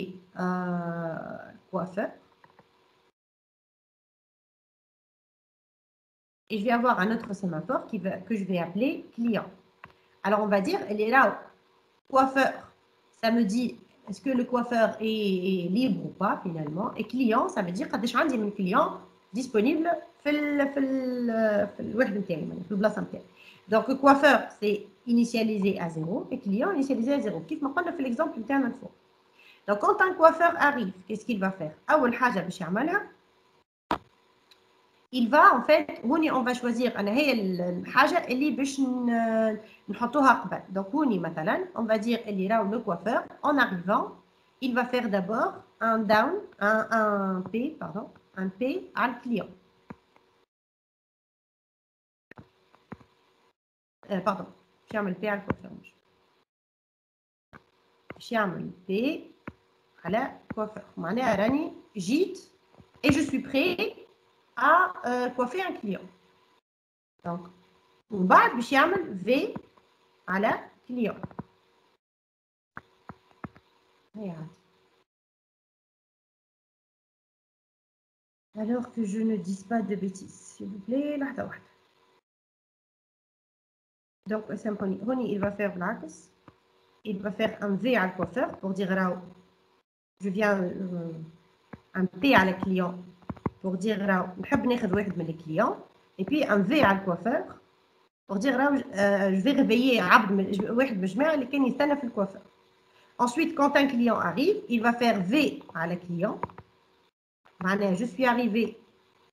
coiffeur. Et je vais avoir un autre sémaphore que je vais appeler client. Alors, on va dire, elle est là, coiffeur. Ça me dit est-ce que le coiffeur est libre ou pas finalement. Et client, ça veut dire que j'ai un client disponible donc le coiffeur c'est initialisé à 0 et client initialisé à 0 كيف ما قلنا في l'exemple بتاعنا الفوق. Donc quand un coiffeur arrive, qu'est-ce qu'il va faire? أول حاجة باش يعملها il va en fait هوني on va choisir أنا هي الحاجة اللي باش نحطوها قبل. Donc هوني مثلا on va dire اللي راهو le coiffeur en arrivant il va faire d'abord un down un P pardon un P à le client. Pardon, je vais P à le coiffeur. Je vais P à la coiffeur. معناها راني جيت et je suis prêt à coiffer un client. Donc, ومن بعد باش يعمل V على client. Alors que je ne dise pas de bêtises, s'il vous plaît, لحظة واحدة. Donc, il va faire l'axe. Il va faire un V à le coiffeur pour dire je viens un P à le client pour dire نحب ناخذ واحد من les clients et puis un V à le coiffeur pour dire je vais réveiller واحد من الجماعة اللي كان يستنى في الcoiffeur. Ensuite, quand un client arrive, il va faire V à le client. Je suis arrivé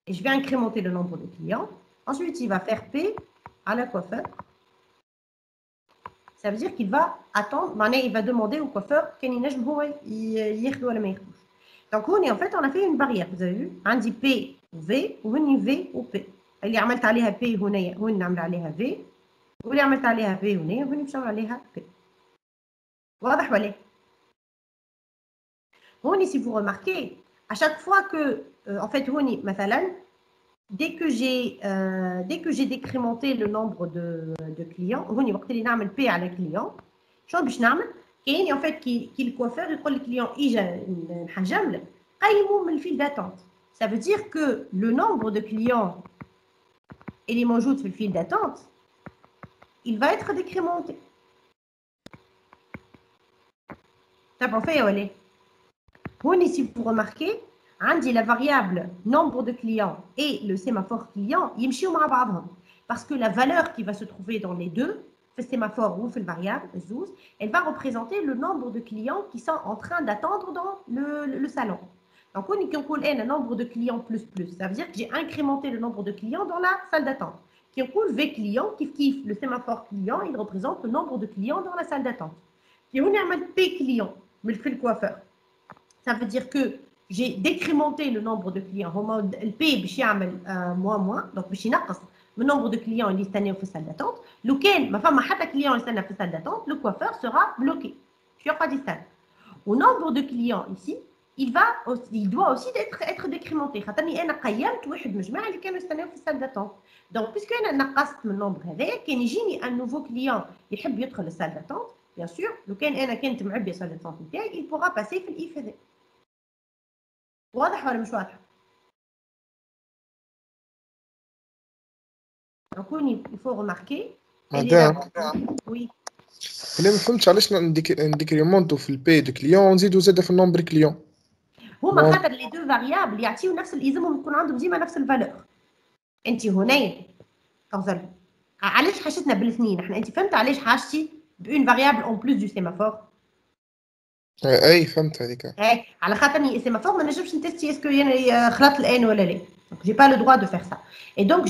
et je vais incrémenter le nombre de clients. Ensuite, il va faire P à la coiffeur. Ça veut dire qu'il va attendre, il va demander au coiffeur qu'il ياخذ ولا ما ياخذوش. Donc en fait on a fait une barrière, vous avez vu عندي P و V وهني V و P. اللي عملت عليها P هنا هون نعمل عليها V واللي عملت عليها V هنا وهني باش نعمل عليها P. واضح ولا؟ هوني si vous remarquez à chaque fois que en fait هوني مثلا dès que j'ai décrémenté le nombre de clients, هوني وقت اللي نعمل بي على client شنو باش نعمل؟ كاين en fait كي الكوافير يقول الكليون اجا نحجم لك قيموا من الفيل d'attente. Ça veut dire que le nombre de clients اللي موجود في الفيل d'attente il va être décrémenté. تابعوا فيا ولا؟ هوني si vous remarquez عندي la variable nombre de clients et le sémaphore client يمشيو مع بعضهم parce que la valeur qui va se trouver dans les deux في الsémaphore ou في variable الزوز elle va représenter le nombre de clients qui sont en train d'attendre dans le salon. Donc on dit qu'on a un nombre de clients plus, ça veut dire que j'ai incrémenté le nombre de clients dans la salle d'attente. Qui on V clients, kiff, le sémaphore client, il représente le nombre de clients dans la salle d'attente. Qui on a un P client, mais le coiffeur. Ça veut dire que j'ai décrémenté le nombre de clients. Le P باش يعمل moins, donc باش ينقص le nombre de clients اللي يستناو في السال d'attente. لو كان ما فما حتى client يستنى في السال d'attente, le coiffeur sera bloqué. شو قاعد يستنى. Au nombre de clients ici, il doit aussi être décrémenté. خاطرني انا قيمت واحد من الجماعه اللي كانوا يستناو في السال d'attente. Donc puisque انا نقصت من النومبر هذايا كان يجيني un nouveau client يحب يدخل للسال d'attente, bien sûr, لو كان انا كنت معبيه السال d'attente نتاعي, il pourra passer في الايف هذا. واضح ولا مش واضح؟ Donc il faut remarquer. مدام Oui. انا ما فهمتش علاش نديكريمونتو في البي دو كليون ونزيدو زاده في النومبر كليون. هما خاطر لي دو فاريابل يعطيو نفس يلزمهم يكون عندهم ديما نفس الفالور. انت هنا تفضل علاش حاجتنا بالاثنين احنا انت فهمت علاش حاجتي بون فاريابل اون بلوس دو سيمافور؟ اي فهمت هذيك. على خاطرني السيمافور ما نجمش نتستي اسكو يعني خلط الان ولا لا. Donc j'ai pas le droit de faire ça. Et donc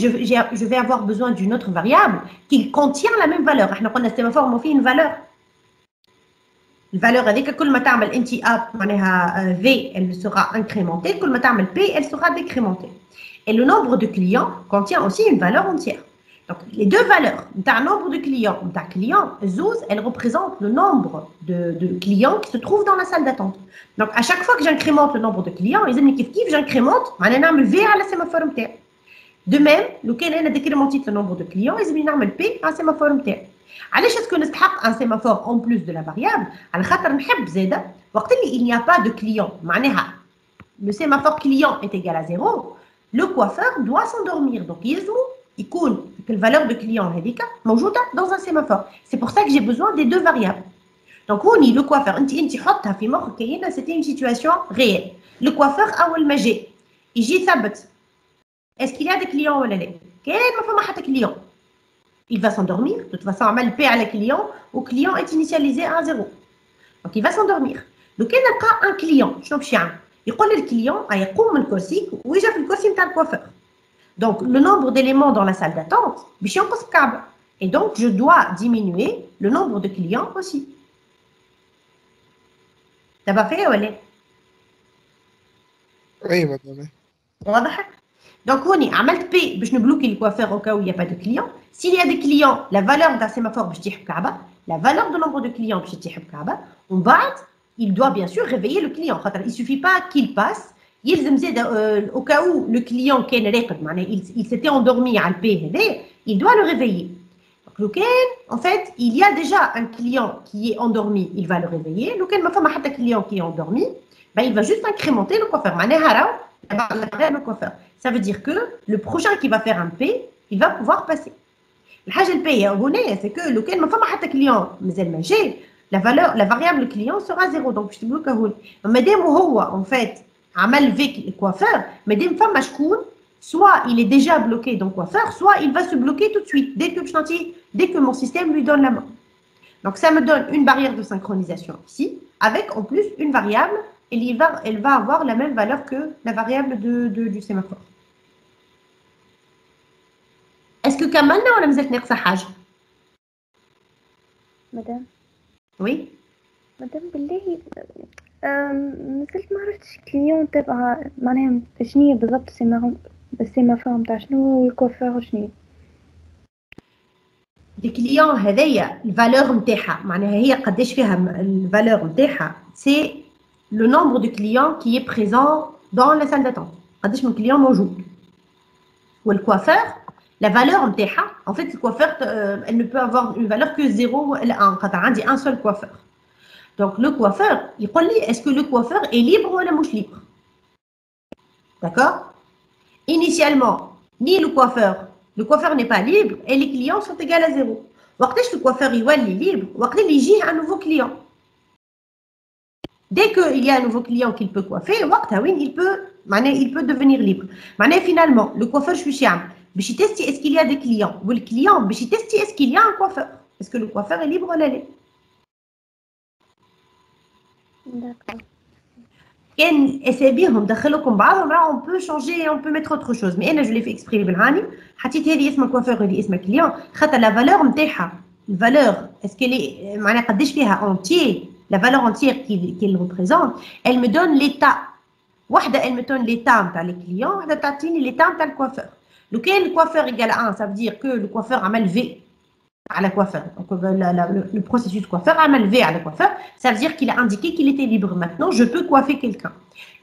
je vais avoir besoin d'une autre variable qui contient la même valeur. احنا قلنا السيمافور ما فيه une valeur. الفالور هذيك كل ما تعمل انت اب معناها v elle sera incrémentée, كل ما تعمل p elle sera décrémentée. Et le nombre de clients contient aussi une valeur entière. Donc les deux valeurs, le nombre de clients, زوز, elles représentent le nombre de clients qui se trouvent dans la salle d'attente. Donc à chaque fois que j'incrémente le nombre de clients, j'incrémente, معناها نعمل v على السيمافور نتاعي. De même, لو كان انا décrémenté le nombre de clients, لازم نعمل p على السيمافور نتاعي. علاش اسكو نستحق ان سيمافور اون بلوس دو لا فاريابل؟ على خاطر نحب زاده وقت اللي il n'y a pas de client معناها le sémaphore client est égal à 0, le coiffeur doit s'endormir. Donc يلزم يكون الفالور دو كليون هذيك موجوده dans un sémaphore. C'est pour ça que j'ai besoin des deux variables. Donc هوني le coiffeur انت حطها في مخك كاينه c'était une situation réelle. Le coiffeur اول ما جاء يجي ثبت est-ce qu'il y a des clients ولا لا؟ كاين ما فما حتى client. Il va s'endormir. De toute façon, on met le P à le client est initialisé à 0. Donc, il va s'endormir. Donc, il y a un client. Il dit le client, il يقوم من الكرسي ويجي في الكرسي نتاع الكوافير. Donc, le nombre d'éléments dans la salle d'attente, باش ينقص بكعبة. Et donc, je dois diminuer le nombre de clients aussi. دابا فيها ولا؟ اي مدام. واضح؟ Donc, هوني عملت P باش نبلوكي الكوافير au cas où il n'y a pas de clients. S'il y a des clients, la valeur d'un sémaphore باش تيح بكعبة, la valeur de nombre de clients باش تيح بكعبة, ومن بعد il doit bien sûr réveiller le client. خاطر il suffit pas qu'il passe, يلزم زاد au cas où le client كان راقد معناها il s'était endormi على البي هذا, il doit le réveiller. Donc لو كان en fait il y a déjà un client qui est endormi, il va le réveiller. لو كان ما فما حتى client qui est endormi, ben il va juste incrémenter le coiffeur. معناها راهو le coiffeur. Ça veut dire que le prochain qui va faire un P, il va pouvoir passer. الحاجه الباهيه هنا c'est que لو كان ما فما حتى كليون مازال ما جاي la variable client sera 0. donc باش تبلوكا هون مادام هو en fait عمل فيك الكوافير, مادام فما شكون soit il est déjà bloqué dans coiffeur, soit il va se bloquer tout de suite dès que mon système lui donne la main. Donc ça me donne une barrière de synchronisation ici avec en plus une variable et elle va avoir la même valeur que la variable du sémaphore. Est-ce que كملنا ولا مازالت ناقصه حاجه؟ مدام وي مدام بالله مازلت ما عرفتش كليون تبع معناها شنو هي بالضبط السيمافور تاع شنو والكوفور شنو الكليون هذايا الفالور نتاعها معناها هي قداش فيها الفالور نتاعها سي لو نومبر دو كليون كي est présent dans la salle d'attente. قداش من كليون موجود. والكوافير la valeur نتاعها en fait le coiffeur elle ne peut avoir une valeur que 0 ولا 1 خاطر عندي un seul coiffeur. Donc le coiffeur يقول لي est-ce que le coiffeur est libre ولا مش libre. D'accord? Initialement ni le coiffeur n'est pas libre et les clients sont égaux à 0. وقتاش le coiffeur يولي libre وقت اللي يجيه un nouveau client. Dès qu'il y a un nouveau client qu'il peut coiffer, il peut devenir libre. Finalement, le coiffeur, je suis chiam. باش يتستي est-ce qu'il y a des clients والكليون باش يتستي est-ce qu'il y a un coiffeur. Est-ce que le coiffeur est libre ولا لا؟ D'accord. كان اسابيهم دخلوكم بعضهم راه on peut changer on peut mettre autre chose mais انا je l'ai fait exprès بالعاني حطيت هذه اسمها coiffeur وهذه اسمها كليون خاطر la valeur نتاعها الفالور est-ce qu'elle est معناها قداش فيها entier la valeur entière qu'il représente elle me donne l'état واحده elle me donne l'état نتاع les clients واحده تعطيني l'état نتاع الكوافير. لو كان الكوافير égal à 1 ça veut dire que le coiffeur عمل V على coiffeur. Donc le processus coiffeur عمل V على coiffeur, ça veut dire qu'il a indiqué qu'il était libre. Maintenant, je peux coiffer quelqu'un.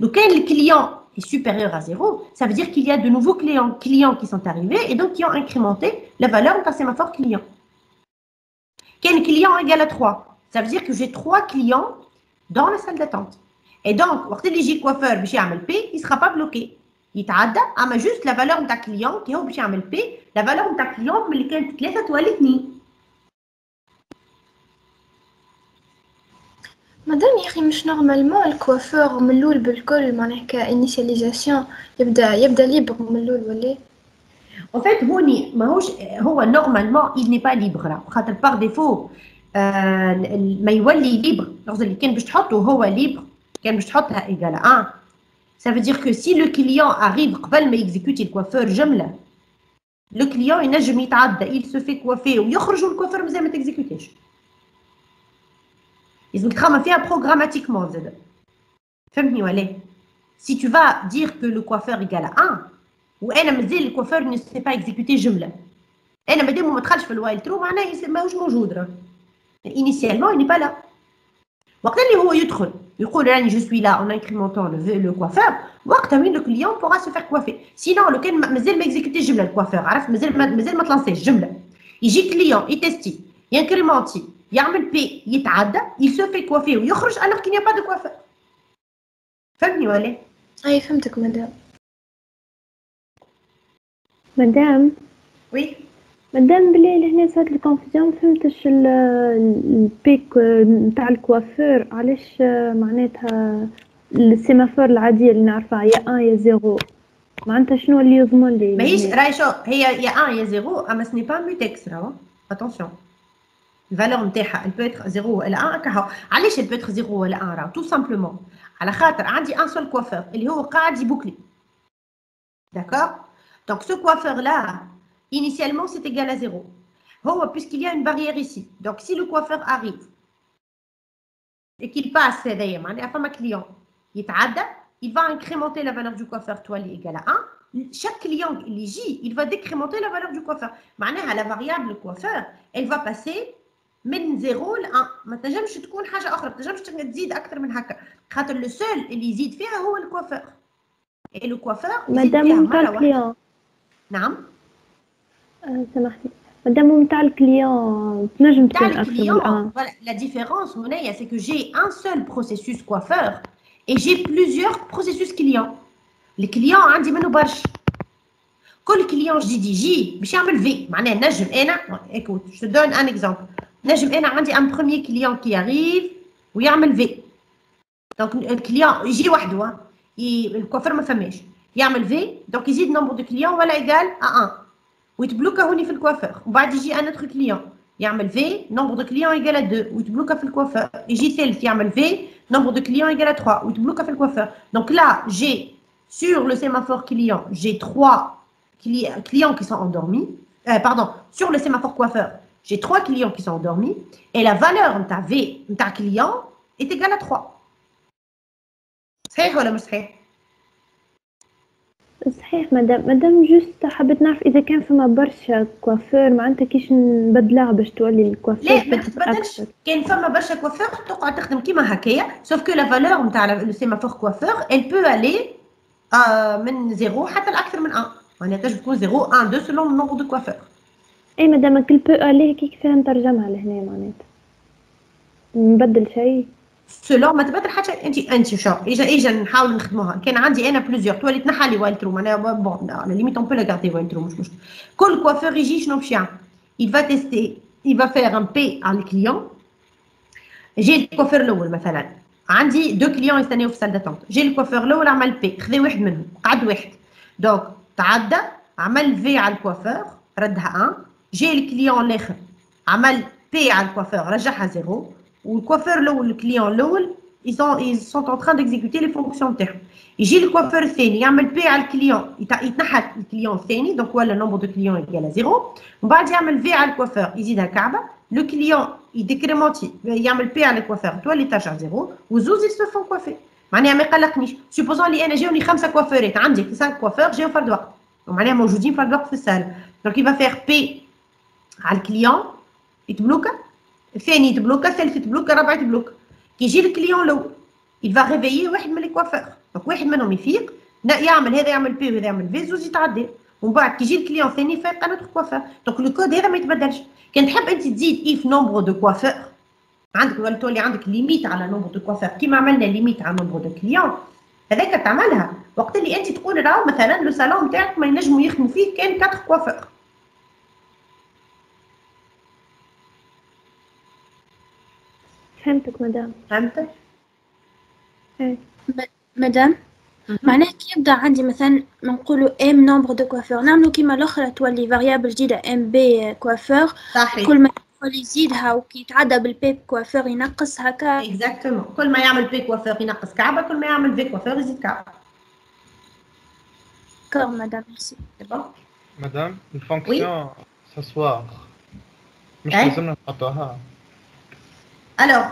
Donc quand le client est supérieur à 0, ça veut dire qu'il y a de nouveaux clients qui sont arrivés et donc qui ont incrémenté la valeur de sémaphore client. Quand le client égal à 3, ça veut dire que j'ai 3 clients dans la salle d'attente. Et donc, quand il y a coiffeur باش يعمل P, il ne sera pas bloqué. يتعدى اما جوست لا فالور نتاع كليون كي هو باش يعمل بي لا فالور نتاع كليون ملي كانت 3 تولي 2. مادام يا اخي مش نورمالمون الكوافور من الاول بالكل معناها كانيسياليزاسيون يبدا ليبر من الاول ولا en fait هوني ماهوش هو نورمالمون il n'est pas libre راه خاطر باغ ديفو ما يولي ليبر لغز اللي كان باش تحطه هو ليبر كان باش تحطها ايغال 1. Ça veut dire que si le client arrive قبل ما exécuter le coiffeur جملة le client ينجم يتعدى il se fait coiffer ويخرج والكوافير مازال ما تكزيكوتيش. لازم تخمم فيها programmatiquement زاد. فهمتني ولا؟ Si tu vas dire que le coiffeur égale à 1 وانا مازال الكوافير ne sait pas exécuter جملة. انا مادام ما دخلش في الوايل ترو معناه ماهوش موجود راه. Initialement il n'est pas là. وقت اللي هو يدخل يقول راني je suis là en incrémentant le coiffeur وقتها وين le client pourra se faire coiffer. Sinon لو كان مازال ما اكزيكوتي الجمله الكوافير عرفت مازال ما تلانسيش الجمله يجي كليون يتستي ينكريمونتي يعمل بي يتعدى il se fait coiffer ويخرج alors qu'il n'y a pas de coiffeur. فهمتني ولا؟ اي فهمتك مدام. وي مادام بلي هنا صارت لي كونفيزيون فهمتش البيك نتاع الكوافير علاش معناتها السيمافور العاديه اللي نعرفها يا 1 يا 0 معناتها شنو اللي يضمن لي ماهيش راهي شو هي يا 1 يا 0 اما سني با ميتكس راهو اتونسيون الفالور نتاعها elle peut être 0 ولا 1 كهو علاش elle peut être 0 ولا 1 راهو tout simplement على خاطر عندي ان سول كوافير اللي هو قاعد يبوكلي d'accord donc ce coiffeur là initialement c'est égal à 0. Oh, puisqu'il y a une barrière ici. Donc si le coiffeur arrive et qu'il passe, ma client, il va incrémenter la valeur du coiffeur toile égale à 1. Chaque client il va décrémenter la valeur du coiffeur. La variable coiffeur, elle va passer من 0 ل 1. ما تنجمش تكون حاجة أخرى، ما تنجمش تزيد أكثر من هكا. خاطر le seul اللي يزيد فيها هو الكوافير. Et le coiffeur مادام نتاع الكليون. نعم. سامحني مادام نتاع الكليون تنجم تكون اكثر من الان. Voilà, la différence Mounaya c'est que j'ai un seul processus coiffeur et j'ai plusieurs processus clients. Les clients عندي منه برشا. كل كليون جديد يجي باش يعمل في معناها نجم انا écoute je te donne un exemple نجم انا عندي un premier client qui arrive ويعمل في. Donc الكليون يجي وحده الكوافير ما فماش يعمل في donc يزيد نمبر دو كليون ولا ايغال à 1 ويتبلوكا هوني في الكوافير وبعد يجي ان اوتر كليون يعمل في نمبر دو كليون ايغال 2 ويتبلوكا في الكوافير يجي ثالث يعمل في نمبر دو كليون ايغال 3 ويتبلوكا في الكوافير. Donc là j'ai sur le sémaphore client j'ai 3 clients qui sont endormis pardon sur le sémaphore coiffeur j'ai 3 clients qui sont endormis et la valeur نتاع V نتاع client est égale à 3. صحيح ولا مش صحيح؟ صحيح مادام جوست حبيت نعرف اذا كان فما برشا كوافير معناتها كيش نبدلها باش تولي الكوافير لا ما تتبدلش. كان فما برشا كوافير تقعد تخدم كيما هكايا سوف كو لا فالور نتاع لو سيمافور كوافير elle peut aller من 0 حتى لاكثر من 1 معناها تنجم تكون 0 1 2 selon le nombre de coiffeurs. اي مادام كل بو عليه كيف فيها نترجمها لهنا معناتها نبدل شيء سولون ما تبدل حتى انت شوف اجا نحاول نخدموها كان عندي انا بلوزيور تولي تنحى لي وايل ترو معناها بون على ليميت اون بو لا غاردي وايل ترو مش مشكل كل كوافور يجي شنو باش يعمل il va tester il va faire un P على الكليون جي الكوافور الاول مثلا عندي دو كليون يستناو في سال داتونت جي الكوافور الاول عمل بي خذا واحد منهم قعد واحد دونك تعدى عمل في على الكوافور ردها 1 جي الكليون الاخر عمل بي على الكوافور رجعها 0 والكوافور الاول الكليون الاول ils sont en train d'exécuter les fonctions تاعهم يجي الكوافور الثاني يعمل بي على الكليون يتنحى الكليون الثاني دونك ولا نومبر دو كليون يجي 0 ومن بعد يعمل في على الكوافور يزيدها كعبه لو كليون يديكريمونتي يعمل بي على الكوافور تولي ترجع 0 وزوز ils se font coiffer معناها ما يقلقنيش سوبوزون لي انا جاوني 5 كوافورات عندي 5 كوافور جاو فرد وقت ومعناها موجودين فرد وقت في السال دونك يبقى فيغ بي على الكليون يتبلوكا الثاني يتبلوكا الثالث يتبلوكا الرابع يتبلوكا كي يجي الكليون الاول il va réveiller واحد من لي كوافور دونك واحد منهم يفيق يعمل هذا يعمل بي وهذا يعمل في زوج يتعدى ومن بعد كي يجي الكليون الثاني يفيق ان اوتر كوافور دونك لو كود هذا ما يتبدلش كان تحب انت تزيد اف نومبر دو كوافور عندك ولا تولي عندك ليميت على نومبر دو كوافور كيما عملنا ليميت على نومبر دو كليون هذاك تعملها وقت اللي انت تقول راهو مثلا لو صالون نتاعك ما ينجموا يخدموا فيه كان 4 كوافور فهمتك مدام فهمتك مدام معناه كي يبدا عندي مثلا نقولوا ام نومبر دو كوافور نعملوا كيما الاخرى تولي فاريابل جديده ام بي كوافور صحيح كل ما يدخل يزيدها وكي يتعدى بالبي كوافور ينقص هكا اكزاكتومون كل ما يعمل بي كوافور ينقص كعبه كل ما يعمل في كوافور يزيد كعبه كور مدام ميرسي مدام الفونكسيون ساسوار مش لازمنا نحطوها الوغ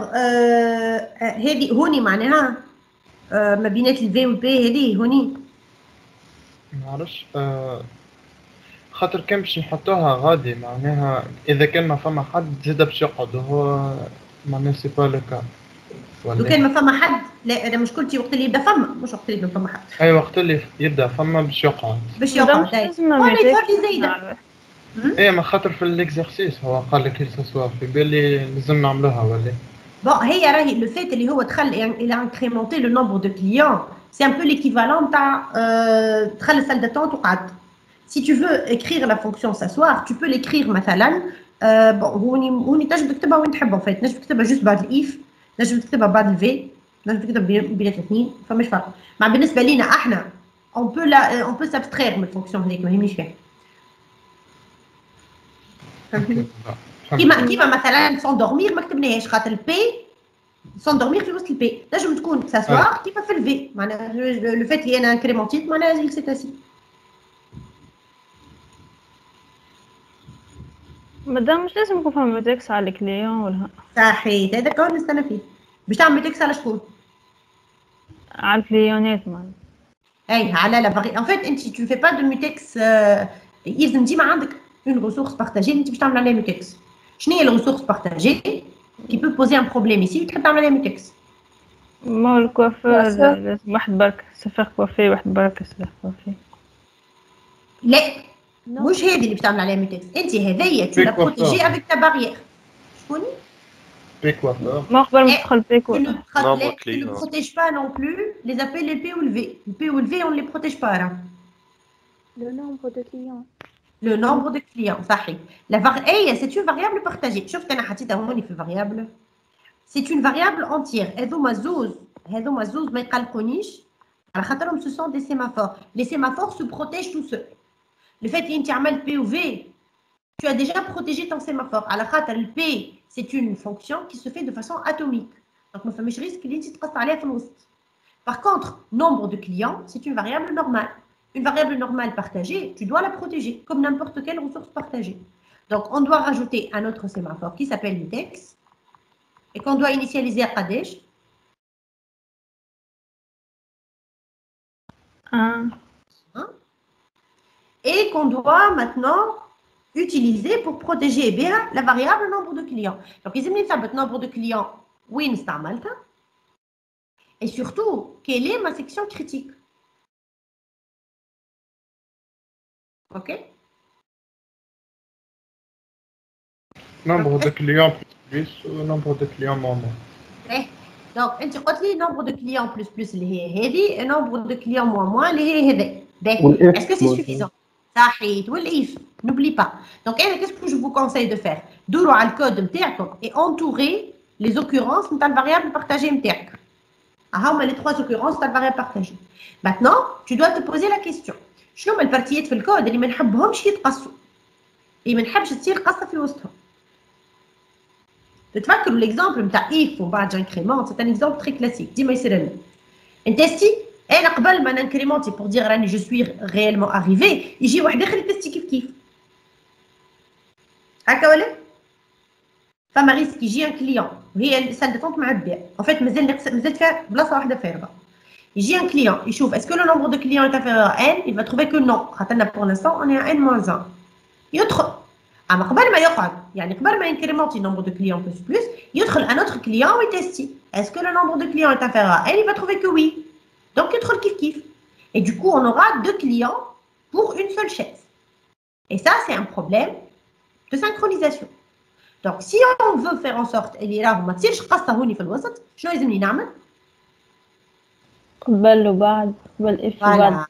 هذه هوني معناها ما بينات الفي والبي هذه هوني ما نعرفش خاطر كان باش نحطوها غادي معناها اذا كان ما فما حد زاد باش يقعد وهو معناها سي با لو كا لو كان ما فما حد لا انا مشكلتي وقت اللي يبدا فما مش وقت اللي ما فما حد اي وقت اللي يبدا فما باش يقعد ولا يصير لي زايده ايه ما خاطر في الاكزرسيس هو قال لك ساسوار في بالي لازم نعملوها ولا بون هي راهي لو فيت اللي هو دخل الى انكريمونتي لو نومبر دو كليون سي ان بو ليكيفالون تاع دخل السال داتونت وقعد سي تو فو écrire la fonction s'asseoir tu peux l'écrire مثلا بون هوني تنجم تكتبها وين تحب فايت تنجم تكتبها جوست بعد الايف تنجم تكتبها بعد الفي تنجم تكتب بين الاثنين فماش فرق مع بالنسبه لينا احنا on peut s'abstraire من الفونكسيون هذيك ما يهمنيش فيها كيما مثلا سوندورمير ما كتبناهاش خاطر البي سوندورمير في وسط البي نجم تكون ساسوار كيما في الفي معناها لو فيت اللي انا انكريمونتيت معناها سي تاسي مادام مش لازم يكون فما ميتكس على الكليون ولا صحيح هذاك هو اللي نستنى فيه باش تعمل ميتكس على شكون؟ على الكليونات معناها اي على لا فاري ان فيت انت تو في با دو ميتكس يلزم ديما عندك اون ريسورس بارتاجي انت باش تعمل عليها ميتكس شنو هي الريسورس بارتاجي كي بو بوزي ان بروبليم ايسي تحب تعمل عليها ميتكس ما هو الكوافير لازم واحد برك سفاخ كوافي واحد برك سفاخ كوافي لا مش هذه اللي باش تعمل عليها ميتكس انت هذيا تو لا بروتيجي افيك تا باريير شكون بي كوافور ما قبل ما تدخل بي كوافور ne protège pas non plus les appels les P ou le V. Le P ou le V, on ne les protège pas. Là. Le nombre de clients. Le nombre de clients, صحيح. C'est une variable partagée. شفت أنا حطيتها هوني في variable. C'est une variable entière. هذوما زوز ما يقلقونيش على خاطرهم ce sont des sémaphores. Les sémaphores se protègent tout seuls. Le fait que tu عملت P ou V, tu as déjà protégé ton sémaphore. على خاطر le P, c'est une fonction qui se fait de façon atomique. Donc, ما فماش risque اللي انت تقص عليها في الوسط. Par contre, nombre de clients, c'est une variable normale. Une variable normale partagée, tu dois la protéger, comme n'importe quelle ressource partagée. Donc, on doit rajouter un autre sémaphore qui s'appelle mutex, et qu'on doit initialiser à Qadesh. Et qu'on doit maintenant utiliser pour protéger bien la variable nombre de clients. Donc, ils aiment le nombre de clients. Oui, نستعملها. Et surtout, quelle est ma section critique? اوكي Nombre de clients plus ou nombre de clients moins. ايه دونك انت قلت لي نومبر دو كليون بلس بلس اللي هي هذه نومبر دو كليون موان موان اللي هي هذا باهي اسكو سي سوفيزون صحيت والايف نوبلي با دونك انا كيسكو جو فو كونساي دو فير دوروا على الكود نتاعكم اي انتوري لي زوكورونس نتاع الفاريابل بارتاجي نتاعك هما لي 3 زوكورونس تاع الفاريابل بارتاجي ماتنون tu dois te poser la question شنو هما البارتيات في الكود اللي ما نحبهمش يتقصوا اللي ما نحبش تصير قصه في وسطهم تتفكروا ليكزامبل نتاع ايف ومن بعد جانكريمونت سي ان اكزامبل تري كلاسيك ديما يصير لنا نتيستي انا قبل ما نانكريمونتي بور دير راني جو سوي ريالمون اريفي يجي واحد اخر يتيستي كيف كيف هكا ولا فما ريسك يجي ان كليون وهي سال ديتونت معبيه ان فيت مازال فيها بلاصه واحده فارغه يجي ان كليون يشوف اسكو لو نومبر دو كليون est inférieur à n il va trouver que non خاطرنا pour l'instant on est à n-1 يدخل اما قبل ما يقعد يعني قبل ما ينكريمونتي نومبر دو كليون بلس بلس يدخل ان اوتر كليون ويتيستي اسكو لو نومبر دو كليون est inférieur à n il va trouver que oui donc يدخل كيف كيف et du coup on aura 2 clients pour une seule chaise et ça c'est un problème de synchronisation donc si on veut faire en sorte اللي راهو ما تصيرش قصه هوني في الوسط شنو لازمني نعمل قبل وبعد قبل اف وبعد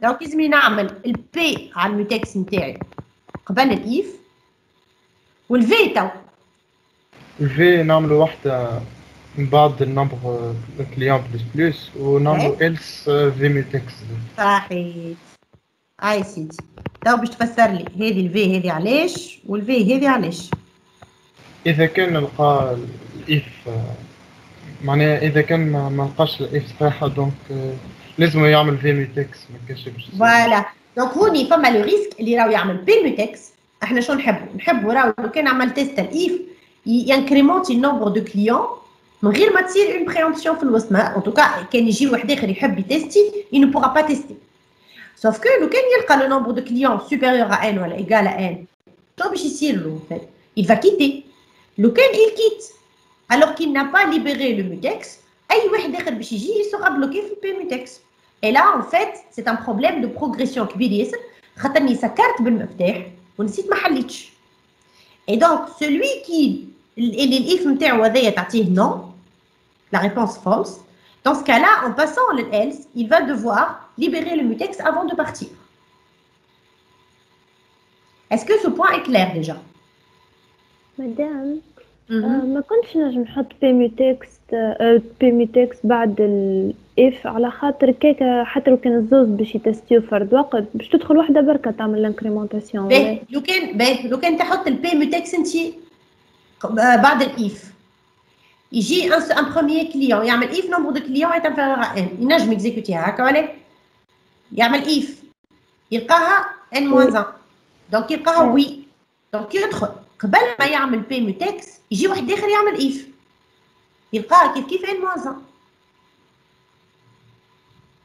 دونك لازمني نعمل البي على الميتكس نتاعي قبل الايف والفي تو الفي نعملوا واحدة من بعد النمبر كليون بلس بلس ونعملوا إلس في ميتكس صحيت هاي سيدي تو باش تفسر لي هذه الفي هذه علاش والفي هذه علاش إذا كان نلقى الإف معناها إذا كان ما لقاش الإف صحيحة دونك لازم يعمل في ميتكس ما كانش باش فوالا دونك هوني فما لو ريسك اللي راهو يعمل بي ميتكس احنا شنو نحبوا راهو لو كان عمل تيست الايف ينكريمونتي النومبر دو كليون من غير ما تصير اون بريومبسيون في الوسط ما ان توكا كان يجي واحد اخر يحب يتيستي il ne pourra pas tester sauf que لو كان يلقى لو نومبر دو كليون supérieur à n ولا égal à n شنو باش يصير له en fait il va quitter لو كان il quitte alors qu'il n'a pas libéré le mutex اي واحد اخر باش يجي il sera bloqué في البي mutex et là en fait c'est un problème de progression كبير ياسر خاطرني سكرت بالمفتاح ونسيت ما حليتش et donc celui qui اللي الاف نتاعو هذايا تعطيه non la réponse false dans ce cas là en passant le else il va devoir libérer le mutex avant de partir est-ce que ce point est clair déjà مدام ما كنتش نجم نحط بي ميتكس بعد الاف على خاطر كيكا حتى لو كان الزوز باش يتستيو فرد وقت باش تدخل وحده بركه تعمل لانكريمونطاسيون لو كان تحط البي ميتكس انت بعد الاف يجي ان بروميير كليون يعمل اف نومبر دو كليون اي انفيريور ا ان ينجم اكزيكوتيها هكا ولا يعمل اف يلقاها ان موان 1 دونك يلقاها وي دونك يدخل قبل ما يعمل بي ميتكس يجي واحد اخر يعمل اف يلقاها كيف ان موان 1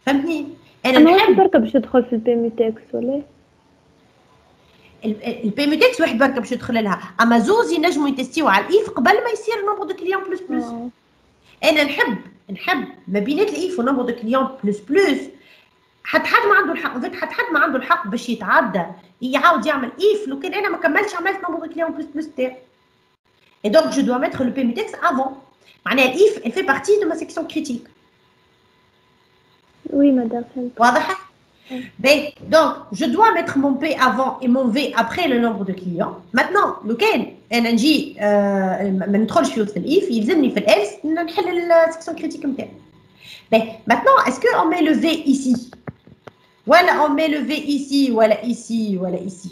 فهمتني انا نحب بركه باش تدخل في البي ميتكس ولا البي ميتكس واحد بركه باش يدخل لها اما زوز ينجموا يتستيو على الايف قبل ما يصير نومبر دو كليون بلس بلس انا نحب ما بينات الايف ونومبر دو كليون بلس بلس حد ما عنده الحق حد ما عنده الحق باش يتعدى يعاود يعمل ايف لو كان انا ما كملتش عملت نومبر دو كليون بلس بلس تاعي et donc je dois mettre le p mutex avant معناها الايف elle fait partie de ma section critique oui madame واضحه ben donc je dois mettre mon p avant et mon v après le nombre de clients maintenant لو كان انا نجي ما ندخلش في الايف يلزمني في الالس نحل السكسيون كريتيك نتاعي ben maintenant est-ce que on met le v ici voilà on met le v ici voilà ici voilà ici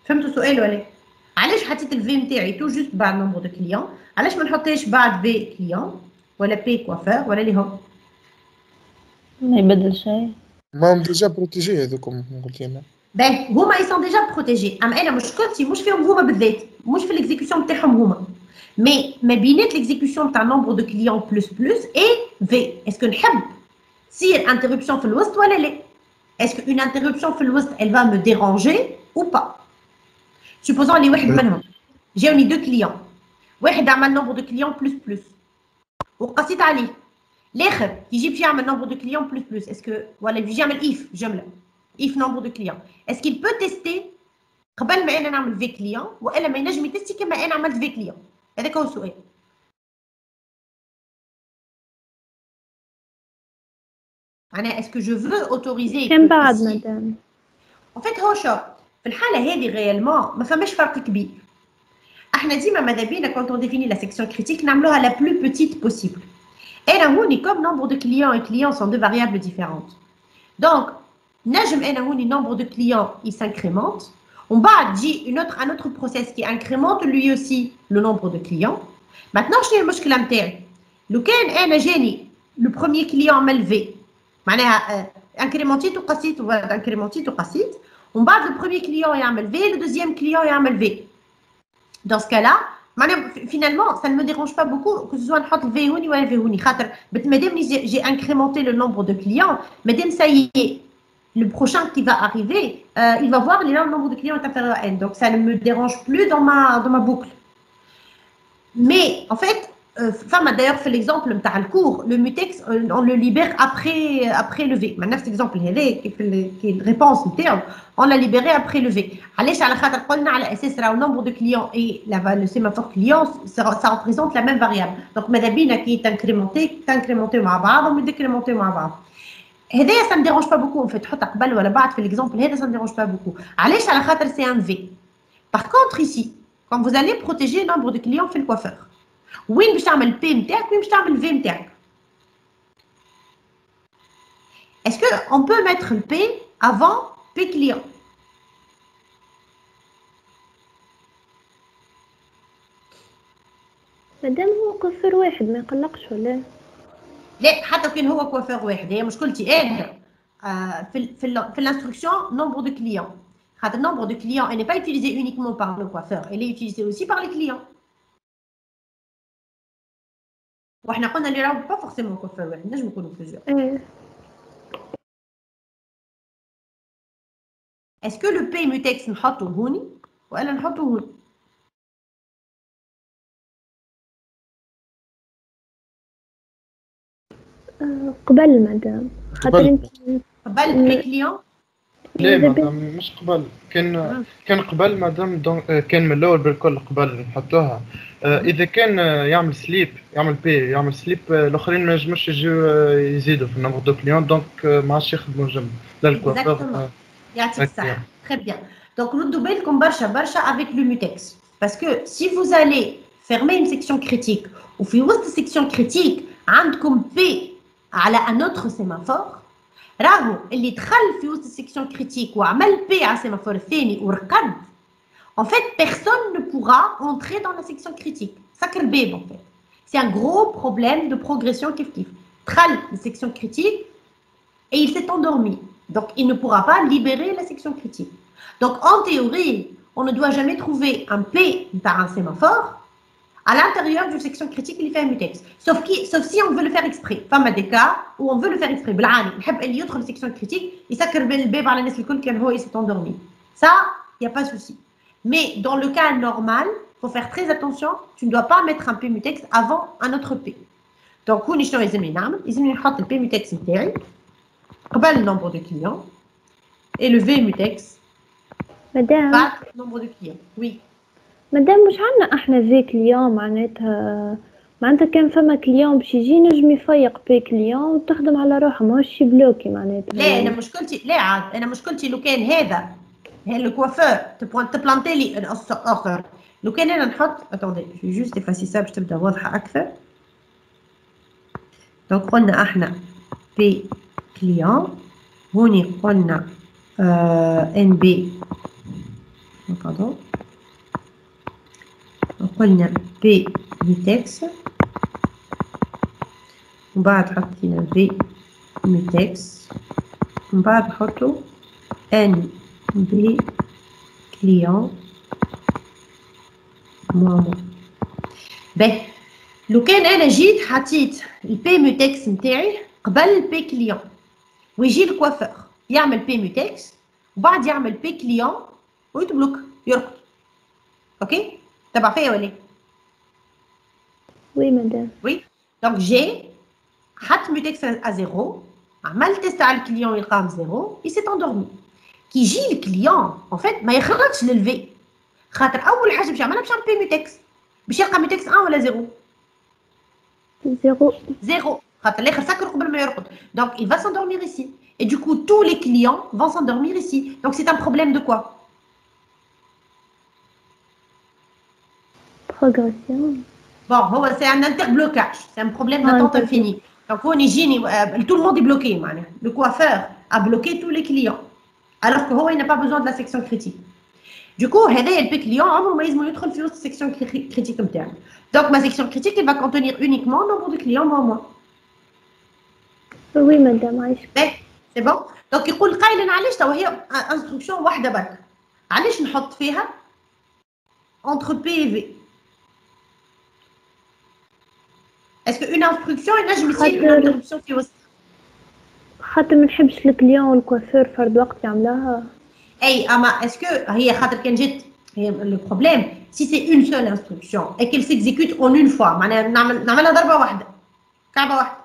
فهمتوا السؤال ولا علاش حطيت الفي نتاعي تو جوست بعد نومبر دو كليون علاش ما نحطيش بعد في كليون ولا بي كوافير ولا اللي هم ما يبدل شيء ما هم ديجا بروتيجي هذوكم قلت لنا باهي هما اي سون ديجا بروتيجي اما انا مشكلتي مش فيهم هما بالذات مش في الاكزيكسيون تاعهم هما مي ما بينات الاكزيكسيون تاع نومبر دو كليون بلس بلس اي في اسكو نحب تصير انتربسيون في الوسط ولا لا اسكو اون انتربسيون في الوسط elle va me déranger ou pas supposons les واحد منهم جاوني 2 كليون واحد عمل نومبر دو كليون بلس بلس وقصيت عليه، الاخر يجي باش يعمل نومبر دو كليون بلس بلس، اسكو ولا يجي يعمل ايف جمله ايف نومبر دو كليون، اسكو il peut تيستي قبل ما انا نعمل في كليون والا ما ينجم يتستي كما انا عملت في كليون؟ هذاك هو السؤال. معناها اسكو جو فو اوتوريزي كم بعد مدام؟ ان فيت هو شوف في الحاله هذه ريالمون ما فماش فرق كبير. احنا ديما ماذا بينا كونت اون ديفيني لا سيكسيون كريتيك نعملوها لا بلو بوتيت بوسيبل. انا هوني كوم نومبر دو كليون اي كليون سون دو فاريابل ديفيرونت، دونك نجم انا هوني نومبر دو كليون il s'incrémente، ومن بعد جي un autre process qui incrémente lui aussi le nombre de clients. maintenant شنو هي المشكله نتاعي؟ لو كان انا جاني لو بروميير كليون عمل في معناها انكريمونتيت وقسيت انكريمونتيت وقسيت، ومن بعد لو بروميير كليون يعمل في، لو دوزيام كليون يعمل في. dans ce cas là معناها finalement ça ne me dérange pas beaucoup que ce soit نحط الفي هوني ولا في هوني، خاطر مادام j'ai incrémenté le nombre de clients، مادام ça y est le prochain qui va arriver il va voir le nombre de clients est inférieur à n, donc ça ne me dérange plus dans ma boucle. Mais en fait فما d'ailleurs في l'exemple نتاع الكور le mutex on le libère après le v. maintenant cet exemple هذا كي الريبونس نتاعو on l'a libéré après le v. علاش؟ على خاطر قلنا على اساس راهو nombre de clients et le sémaphore client ça représente la même variable، donc ماذا بينا كي تنكريمونتيو مع بعض ومديكريمونتيو مع بعض. هذايا ça me dérange pas beaucoup en fait، تحط قبل ولا بعد في l'exemple هذا ça me dérange pas beaucoup. علاش؟ على خاطر c'est un v. par contre ici quand vous allez protéger nombre de clients في الكوافير، وين باش تعمل بي نتاعك وين باش تعمل في نتاعك؟ est-ce que on peut mettre le P avant P client؟ مادام هو كوافير واحد ما يقلقش ولا؟ لا حتى كان هو كوافير واحد، هي مشكلتي انا في l'instruction nombre de clients، خاطر nombre de clients elle n'est pas utilisée uniquement par le coiffeur، elle est utilisée aussi par les clients. واحنا قلنا اللي راهو با فورسيمون كوافير واحد، نجم يكونوا بلوزيور. اسكو لو بي ميوتكس نحطو هوني ولا نحطو هوني؟ قبل مدام، خاطر انت قبل بي كليون؟ لا مادام مش قبل، كان قبل مادام كان من الاول بالكل قبل نحطوها. اذا كان يعمل سليب يعمل سليب الاخرين ما ينجموش يجيو يزيدوا في النمبر دو كليون، دونك ما عادش يخدموا جنب لا الكوافير. يعطيك الصحة. très bien. donc ردوا بالكم برشا avec le mutex، parce que si vous allez fermer une section critique وفي وسط section critique عندكم P على un autre sémaphore، راهو اللي دخل في وسط السيكسيون كريتيك وعمل بي على السيمافور الثاني ورقد، en fait personne ne pourra entrer dans la section critique. سكر الباب en fait. c'est un gros problème de progression كيف دخل la section critique et il s'est endormi, donc il ne pourra pas libérer la section critique. donc en théorie on ne doit jamais trouver un P par un sémaphore à l'intérieur d'une section critique اللي فيها mutex، sauf si on veut le faire exprès. فما des cas où on veut le faire exprès بالعاني، نحب اللي يدخل section critique يسكر الباب على الناس الكل كان هو s'est endormi. ça y a pas de souci. mais dans le cas normal faut faire très attention، tu ne dois pas mettre un P mutex avant un autre P. donc هوني شنو يلزمني نعمل؟ يلزمني نحط البي mutex نتاعي قبل النمبر دو كليون et le V mutex مدام بعد النمبر دو كليون. oui مادام مش عندنا احنا في كليون، معناتها كان فما كليون باش يجي نجم يفيق بي كليون وتخدم على روحها، ماهوش بلوكي معناتها. لا انا مشكلتي لا عاد انا مشكلتي لو كان هذا الكوافير تبلانتي لي نقص اخر، لو كان انا نحط اتوندي جو جوست افاسي سا باش تبدا واضحه اكثر. دونك قلنا احنا بي كليون، هوني قلنا ان بي باردون، قلنا بي ميتكس ومن بعد حطينا في ميتكس ومن بعد نحطو ان بي كليون ماما. باهي لو كان انا جيت حطيت البي ميتكس نتاعي قبل البي كليون ويجي الكوافير يعمل بي ميتكس وبعد يعمل بي كليون ويتبلوك يرقد، اوكي؟ تبع فيا ولا؟ Oui, madame. Oui. Donc, j'ai حط mutex à 0, عمل تيست على الكليون يلقاه 0, il s'est endormi. كي يجي الكليون en fait ما يخرجش للفي خاطر اول حاجه باش يعملها باش يعمل بي mutex باش يلقى mutex 1 ولا 0 0 خاطر الاخر سكر قبل ما يرقد. Donc il va s'endormir ici et du coup tous les clients vont s'endormir ici. Donc c'est un problème de quoi? Progression. Bon, c'est un interblocage, c'est un problème d'attente infinie. Donc on tout le monde est bloqué. Le coiffeur a bloqué tous les clients alors qu'il n'a pas besoin de la section critique. Du coup, le client عمره ما يلزمو يدخل في وسط section critique نتاعو. Donc ma section critique elle va contenir uniquement nombre de clients moins. Oui madame عايشة. C'est bon. Donc يقول قايل علاش توا هي instruction واحدة برك. علاش نحط فيها entre P et V. Est-ce qu'une instruction ينجم يصير une interruption في وسط؟ خاطر ما نحبش الكليون والكوافير فرد وقت يعملها. اي اما اسكو هي خاطر كان جات هي لو بروبليم سي سي اون سول انستركسيون اي كيل سيكزيكوت اون اون فوا معناها نعملها ضربه واحده كعبه واحده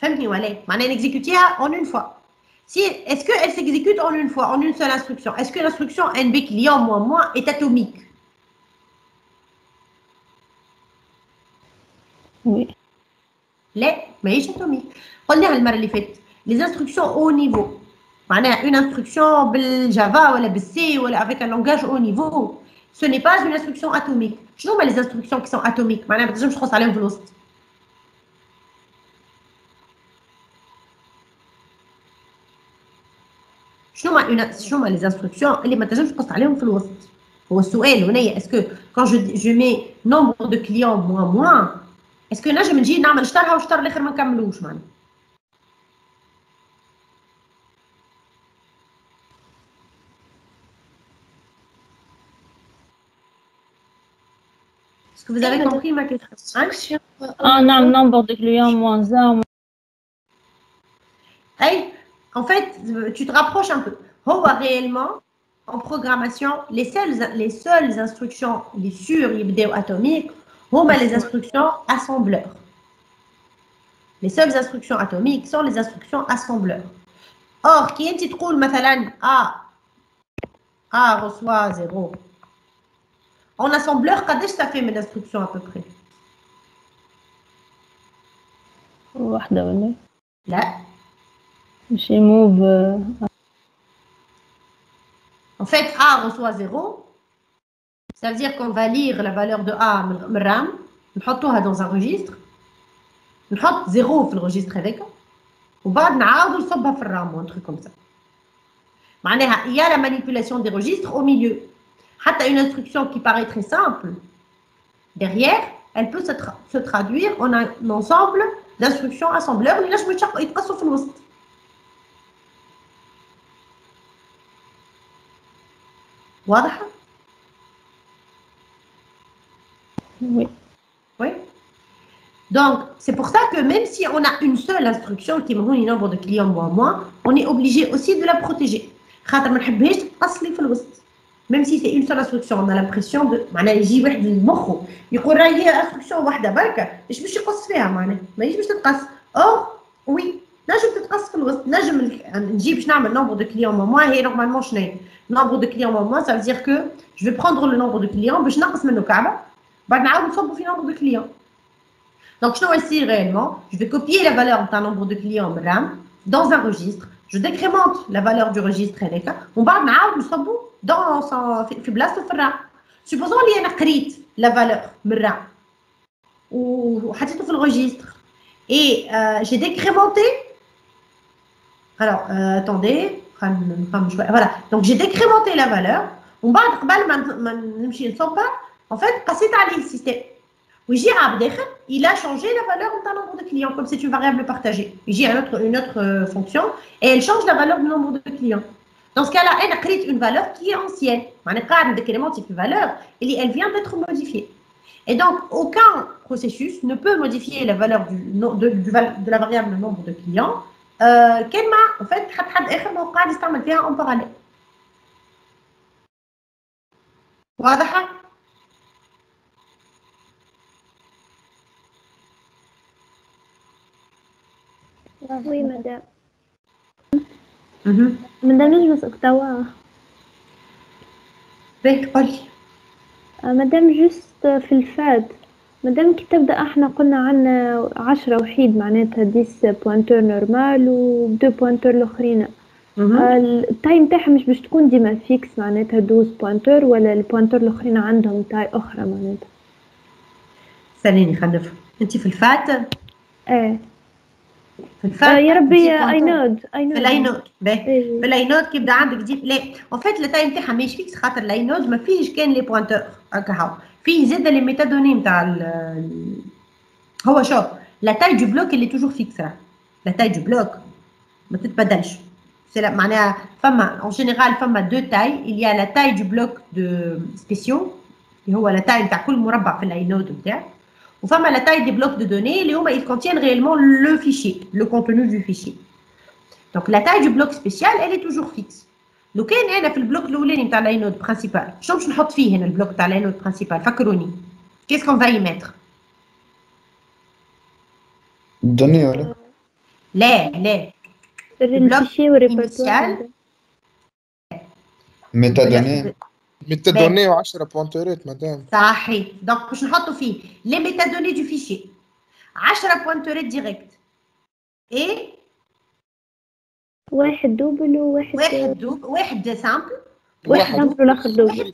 فهمتني ولا معناها نكزيكوتيها اون اون فوا سي اسكو elle s'exécute en une fois en une seule instruction est-ce que l'instruction NB client moins est atomique? Oui. لا ماهيش atomique قلناها المره اللي فاتت les instructions au niveau معناها une instruction بالجافا ولا بالسي ولا avec un langage haut niveau ce n'est pas une instruction atomique. شنو هما les instructions qui sont atomiques معناها ما تنجمش تقص عليهم في الوسط. شنو هما les instructions اللي ما تنجمش تقص عليهم في الوسط؟ هو السؤال هنا est-ce que quand je mets nombre de clients moins est-ce que نجم نجي نعمل شطرها وشطر الاخر ما نكملوش معناها؟ Est-ce que vous avez compris ma question? Non, nombre de clients moins 1. Hey, en fait, tu te rapproches un peu. Réellement, en programmation, les seules instructions les sûres atomiques, les instructions assembleurs. Les seules instructions atomiques sont les instructions assembleurs. Or, qui est تقول مثلا A reçoit 0. En assembleur, قداش ça fait من instruction à peu près? واحدة ولا؟ لا. ماشي move. En fait, A reçoit 0. Ça veut dire qu'on va lire la valeur de A من RAM, نحطوها dans un registre. نحط 0 في الregistre هذاك وبعد نعاودو نصبها في الرام un truc comme ça. معناها il y a la manipulation des registres au milieu. حتى une instruction qui paraît très simple, derrière, elle peut se traduire en un ensemble d'instructions assembleurs اللي نجمو يتقصوا في الوسط. واضحة؟ Oui. Oui. Donc, c'est pour ça que même si on a une seule instruction qui me donne un nombre de clients moins, on est obligé aussi de la protéger. خاطر ما نحبهاش تتقص لي في الوسط. Même si c'est une seule instruction, on a l'impression de معناها يجي واحد لمخه يقول راهي هي انستركسيون واحده بركه ايش باش يقص فيها معناها ماهيش باش تتقص. اور وي نجم تتقص في الوسط نجم نجي باش نعمل nombre de clients moins هي نورمالمون شنو nombre de clients moins ça veut dire que je vais prendre le nombre de clients باش نقص منه كعبه بعد نعاود نصبو في nombre de clients. Donc شنو يصير réellement? Je vais copier la valeur d'un nombre de clients من RAM dans un registre. Je décrémente la valeur du registre هذاك ومن بعد نعاود نصبو في بلاصتو في الرام. Supposons اللي انا قريت la valeur من الرام وحطيته في الregistre et j'ai décrémenté. Alors attendez, voilà. Donc j'ai décrémenté la valeur ومن بعد قبل ما نمشي نصبها en fait قسيت عليه السيستم ويجي عبد اخر il a changé la valeur d'un nombre de clients comme c'est une variable partagée. يجي une autre fonction et elle change la valeur du nombre de clients. Dans ce cas-là, elle a créé une valeur qui est ancienne. On a créé une valeur et elle vient d'être modifiée. Et donc, aucun processus ne peut modifier la valeur de la variable nombre de clients. En fait, en parallèle. واضحة؟ وي مدام. مدام نجم نسألك توا؟ باهي قولي. مدام جوست في الفات، مادام كي تبدا احنا قلنا عنا 10 وحيد معناتها 10 بوانتور نورمال و 2 بوانتور الاخرين، التايم تاعها مش باش تكون ديما فيكس معناتها 12 بوانتور، ولا البوانتور الاخرين عندهم تاي اخرى معناتها؟ استنيني خلينا نفهم. انت في الفات؟ ايه في الفات يا ربي اي نود في الاينود. باهي في الاينود كي يبدا عندك دي لا اون فيت التايم تاعها ماهيش فيكس، خاطر الاينود ما فيهش كان لي بوانتور هكا هاو، فيه زاده لي ميتادوني نتاع هو شوف لا تاي دو بلوك اللي توجور فيكس، لا تاي دو بلوك ما تتبدلش. معناها فما اون جينيرال فما دو تاي، il y a لا تاي دو بلوك دو سبيسيو اللي هو لا تاي نتاع كل مربع في الاينود نتاعك، وفما لا تاي دي بلوك دو دوني اللي هما ils contiennent réellement le fichier, le contenu du fichier. Donc la taille du bloc spécial elle est toujours fixe. لو كان انا في البلوك الاولاني نتاع الاينود برينسيبال، شنو باش نحط فيه هنا البلوك تاع الاينود برينسيبال؟ فكروني كيس كون فاي ميتر؟ الدنيا ولا؟ لا الفيشي والريبرتوار ميتادوني ميتادوني و10 بوانتورات مدام. صحيح. دونك باش نحطوا فيه لي ميتادوني دو فيشي 10 بوانتورات ديريكت اي واحد دوبل واحد سامبل، واحد سامبل والاخر دوبل.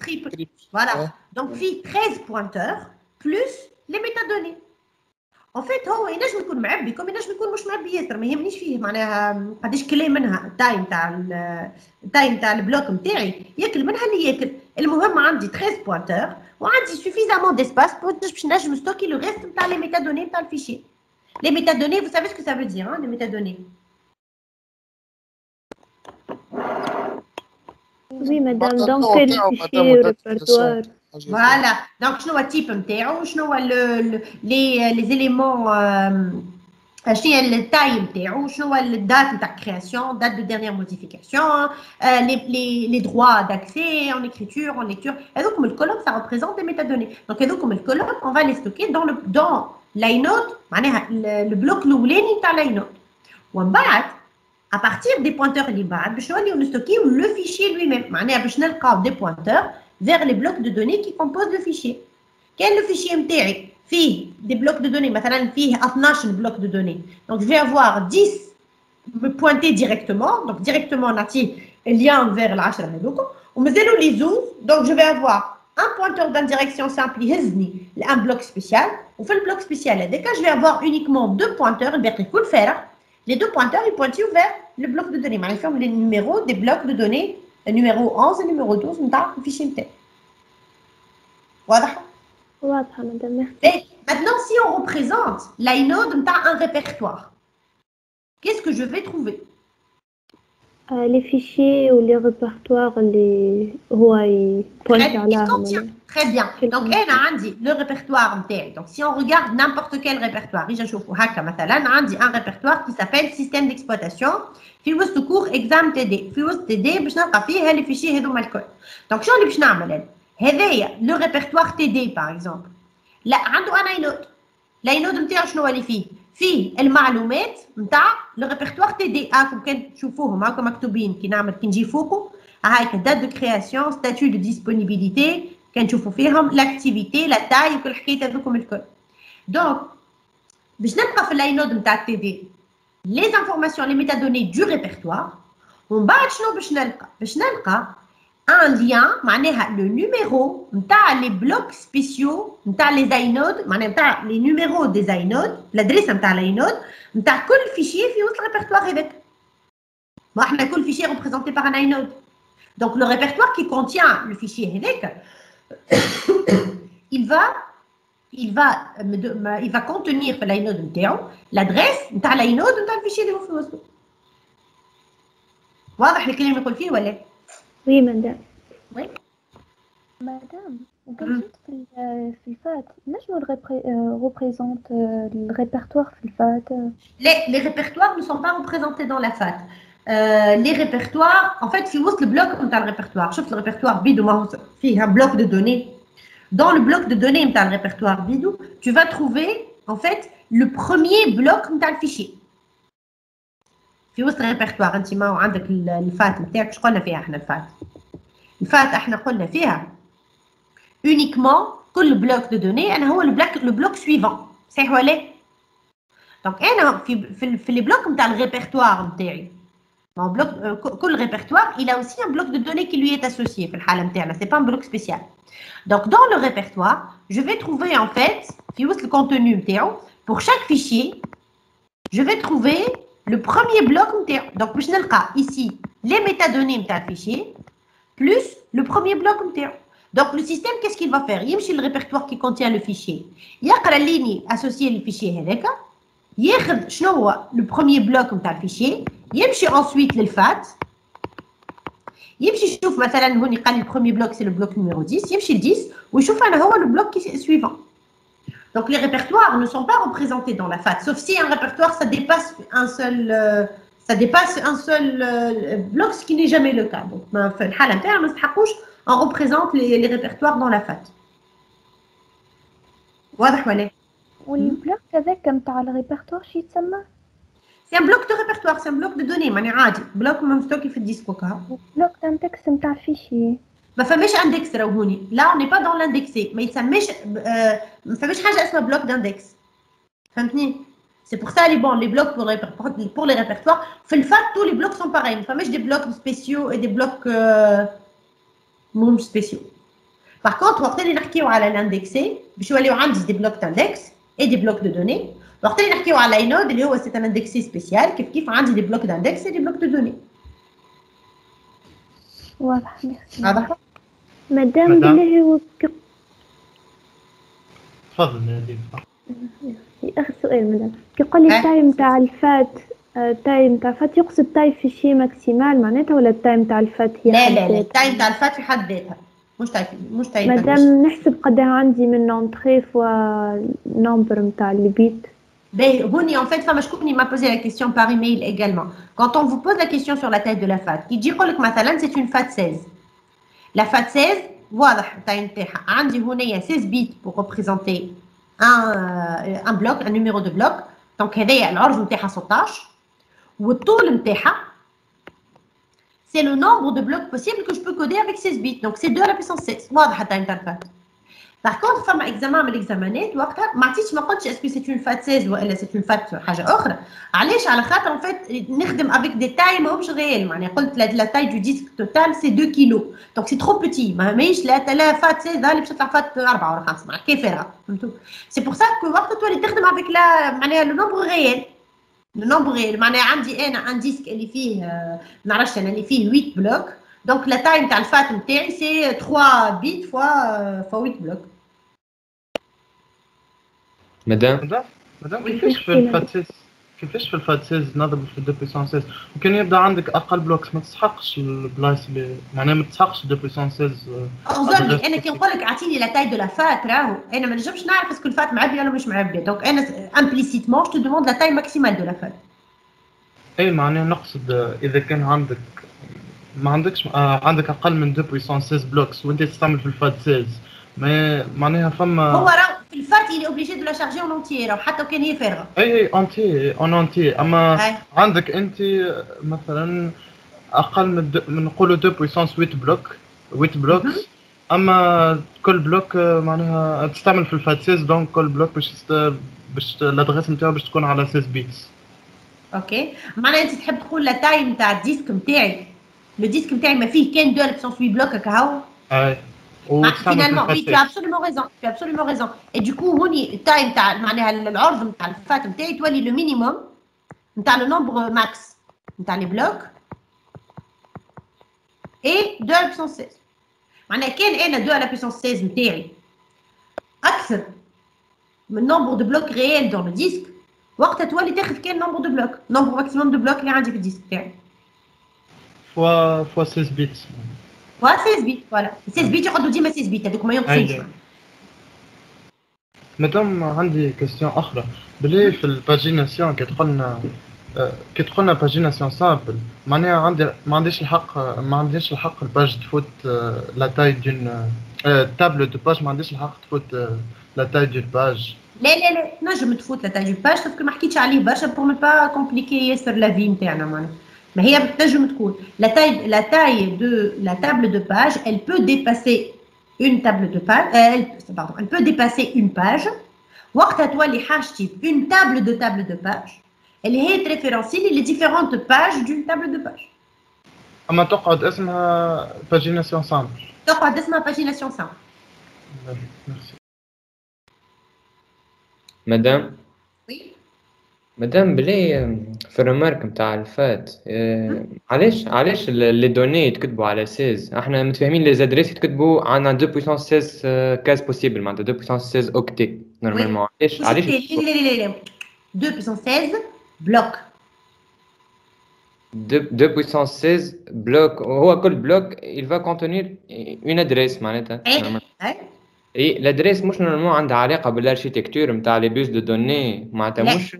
فوالا دونك فيه 13 بوانتور بلس لي ميتادوني. اون فيت هو ينجم يكون معبي كوم ينجم يكون مش معبي ياسر، ما يهمنيش فيه معناها قداش كلي منها التايم تاع البلوك نتاعي ياكل منها اللي ياكل. المهم عندي 13 بوانتور وعندي سوفيزامون ديسباس باش نجم ستوكي لو ريست نتاع لي ميتادوني نتاع الفيشي. لي ميتادوني vous savez ce que ça veut dire, hein, les métadonnées. Oui madame, donc c'est le fichier au répertoire. Voilà, donc شنو هو التيب نتاعو، شنو هو لي زيليمون، شنو هي التايم نتاعو، شنو هو الدات نتاع كرياسيون، دات دو ديرنيير موديفيكاسيون، لي دروا d'accès en écriture, en lecture. هذوكم الكولوم ça représente des métadonnées. Donc هذوكم الكولوم on va les stocker dans l'inode معناها البلوك الاولاني نتاع l'inode. ومن بعد à partir des pointeurs اللي بعد باش نوليو نستوكيو لو فيشي لوي ميم، معناها باش نلقاو دي بوينتور vers les blocs de données qui composent le fichier. كان le fichier نتاعي فيه des blocs de données مثلا فيه 12 blocs de données، donc je vais avoir 10 me pointer directement، donc directement نعطيه lien vers العشرة هذوكم، ومازالوا لي زوز، donc je vais avoir un pointeur d'une direction simple يهزني لان bloc spécial، وفي البلوك سبيسيال هذاك je vais avoir uniquement deux pointeurs الباقي كل فارغ. Les deux pointeurs ils pointent vers le bloc de données، معناها فيهم les numéros des blocs de données. numéro 11 et numéro 12 نتاع الفيشي نتاعي. واضحة؟ واضحة مدام ميرسي. Maintenant si on représente l'inode نتاع un répertoire, qu'est-ce que je vais trouver? Les fichiers ou les répertoires اللي هو يبوينت عليهم. Très bien. Donc أنا عندي le répertoire نتاعي. Donc si on regarde n'importe quel répertoire، إجا نشوفوا هكا مثلا عندي un répertoire qui s'appelle système d'exploitation. في وسط كور اكزام تي دي، في وسط تي دي باش نلقى فيه هالي فيشي هذوما الكل. دونك شنو اللي باش نعمل انا؟ هذايا لو ريبرتوار تي دي باغ اكزومبل، لا عنده انا اينود، الاينود نتاعو شنو اللي فيه؟ فيه المعلومات نتاع لو ريبرتوار تي دي. هاكم كان تشوفوهم هاكم مكتوبين كي نجي فوقو هايك دات دو كرياسيون، ستاتيو دو ديسبونيبيليتي، كنشوفوا فيهم لاكتيفيتي، لا تاي وكل الحكايات هذوكم الكل. دونك باش نلقى في الاينود نتاع التي دي les informations, les métadonnées du répertoire. ومن بعد شنو باش نلقى un lien معناها le numéro نتاع les blocs spéciaux نتاع les inodes، معناها نتاع les numéros des inodes، l'adresse نتاع l'inode نتاع كل فيشي في وسط الريبرتوار هذاك. ما احنا كل فيشي représenté par un inode. Donc le répertoire qui contient le fichier هذاك il va contenir في l'inode نتاعو l'adresse نتاع l'inode نتاع الفيشي اللي هو في وسطه. واضح الكلام اللي نقول فيه ولا؟ وي مدام. وي مدام قلت في الفات نجمو représente الريبرتوار في الفات؟ لا les répertoires ne sont pas représentés dans la FAT. Les répertoires en fait في وسط البلوك نتاع الريبرتوار. شفت الريبرتوار بيدو ما هو فيه un bloc de données. Dans le bloc de données نتاع الريبرتوار بيدو tu vas trouver en fait le premier bloc نتاع الفيشي. في وسط الريبرتوار انت ما عندك الفات نتاعك. اش قلنا فيها احنا الفات احنا قلنا فيها اونيكمون كل بلوك دو دوني انا هو لو بلوك سويفون صحيح ولا؟ دونك انا في لي بلوك نتاع الريبرتوار نتاعي كل répertoire, il a aussi un bloc de données qui lui est associé. C'est pas un bloc spécial. Donc, dans le répertoire, je vais trouver en fait, le contenu, pour chaque fichier, je vais trouver le premier bloc. Donc, ici, les métadonnées de fichier, plus le premier bloc. Donc, le système, qu'est-ce qu'il va faire? Il y a le répertoire qui contient le fichier. Il y a la ligne associée au fichier. ياخذ شنو هو لو بروميير بلوك نتاع الفيشي يمشي انسويت للفات يمشي يشوف مثلا هوني قال لي البروميير بلوك سي لو بلوك نيميرو 10 يمشي ل 10 ويشوف انا هو لو بلوك سويفون. Donc les répertoires ne sont pas représentés dans la FAT, sauf si un répertoire ça dépasse un seul bloc, ce qui n'est jamais le cas. Donc في الحالة نتاعنا ما نستحقوش on représente les répertoires dans la FAT. واضح ولا؟ والبلوك هذاك نتاع الريبرتوار شي يتسمى؟ سي ان بلوك دو ريبرتوار، سي ان بلوك دو دوني ماني عادي بلوك مستوكي في الديسك وكا. بلوك اندكس نتاع الفيشي ما فماش اندكس راهوني لا اوني با دون لاندكسي ما يتسميش ما فماش حاجه اسمها بلوك داندكس فهمتني. سي بور سا لي بون لي بلوك بور لي ريبرتوار في الفات تو لي بلوك سون باغي ما فماش دي بلوك سبيسيو اي دي بلوك مو سبيسيو. باغ كونطخ وقت اللي نحكيو على لاندكسي باش يوليو عندي دي بلوك داندكس et des blocs de données. وقت اللي نحكيو على inode اللي هو c'est un indexé spécial كيف عندي des blocs d'index et des blocs de données. واضح ميرسي. واضح مدام بالله هو تفضل نادين. اخر سؤال مدام كي قال لي التايم تاع الفات التايم تاع الفات يقصد تايم فيشي ماكسيمال معناتها ولا التايم تاع الفات هي لا لا لا التايم تاع الفات في حد ذاتها مش تايم مادام نحسب قدها عندي من انتري فوا نومبر نتاع لي بيت. Ben, Honi, en fait, femme, il m'a posé la question par email également. Quand on vous pose la question sur la taille de la FAT, il dit que c'est une FAT 16. La FAT 16, voilà, il y a 16 bits pour représenter un bloc, un numéro de bloc. Donc, il y a l'orge de 16. Et le tour, c'est le nombre de blocs possibles que je peux coder avec 16 bits. Donc, c'est 2 à la puissance 16. Voilà, FAT. Par contre, femme examen من l'examinate وقتها ما عرفتش ما قلتش اسكو سي اون فات 16 ولا سي اون فات حاجه اخرى. علاش؟ على خاطر ان فات نخدم افيك دي تاي ماهمش ريال معناها قلت لا تاي دو ديسك توتال سي 2 كيلو دونك سي ترو بوتي ماهيش لا فات 16 اللي باش تطلع فات 4 ولا 5 معناها كيفاها فهمتوا. سي بور سا كو وقت تولي تخدم افيك لا معناها لو نومبر ريال معناها عندي انا ان ديسك اللي فيه ما نعرفش انا اللي فيه 8 بلوك دونك لا تاي نتاع الفات نتاعي سي 3 بيت فوا 8 بلوك. مدام كيفاش في الفات 16 نضرب في 2 بويسون 16 ممكن يبدا عندك اقل بلوكس ما تسحقش البلايص اللي معناها ما تسحقش 2 بويسون 16. اظن انا كي نقول لك اعطيني لا تاي دو لا فات راهو انا ما نجمش نعرف اسكو الفات معبيه ولا مش معبيه دونك انا امبليسيتمون جو تو دوموند لا تاي ماكسيمال دو لا فات. اي معناها نقصد اذا كان عندك ما عندكش عندك اقل من 2 بويسون 16 بلوكس وانت تستعمل في الفات 16 ما معناها فما هو راه في الفات اللي اوبليجي دو لا شارجي اون اونتيير حتى وكان هي فارغه. اي اونتي اما عندك انت مثلا اقل من نقولوا 2 بويسونس 8 بلوكس اما كل بلوك معناها تستعمل في الفات 16 دونك كل بلوك باش الادريس نتاعو باش تكون على 16 بيتس. اوكي معناها انت تحب تقول لا تاي نتاع الديسك نتاعي لو ديسك نتاعي ما فيه كان 2 بويسونس 8 بلوك هكا هاو. Finalement, oui, tu as absolument raison. Et du coup, le time, l'ordre de FAT, tu le minimum, tu as le nombre max, tu as les blocs, et 2 à la puissance 16. معناها كان أنا 2 à la puissance 16 نتاعي أكثر من nombre de blocs réels dans le disque وقتها تولي تاخذ كان nombre de blocs, nombre maximum de blocs اللي عندي في الديسك تاعي. fois 16 bits. Voilà 16 bits, voilà. 16 bits, يقعدوا ديما 16 bits هذوك ما ينقصوش. مادام عندي كاستيون أخرى بلي في الباجيناسيون كي تقولنا باجيناسيون سامبل معناها ما عنديش الحق الباج تفوت لا تاي دون تابلو دو باج ما عنديش الحق تفوت لا تاي دون باج لا نجم تفوت لا تاي دو باج sauf que ما حكيتش عليه برشا pour ne pas compliquer ياسر la vie نتاعنا معناها. ما هي تنجم تكون la taille de la table de page elle peut dépasser une table de page elle peut dépasser une page. وقتها تولي حاجتي une table de page اللي هي تريفيرونسي لي différentes pages d'une table de page. اما تقعد اسمها pagination simple. تقعد اسمها pagination simple. Merci. مدام Oui. مدام بلي في الرمارك نتاع الفات علاش لي دوني يتكتبوا على 16 احنا متفاهمين لي زادريس يتكتبوا عندنا 2 بويسونس 16 كاز بوسيبل معناتها 2 بويسونس 16 اوكتي نورمالمون علاش لا 2 puissance 16 bloc 2 puissance 16 bloc هو كل بلوك il va contenir une adresse معناتها اي l'adresse مش نورمالمون عندها علاقه بالاركيتكتور نتاع لي بيز دو دوني معناتها مش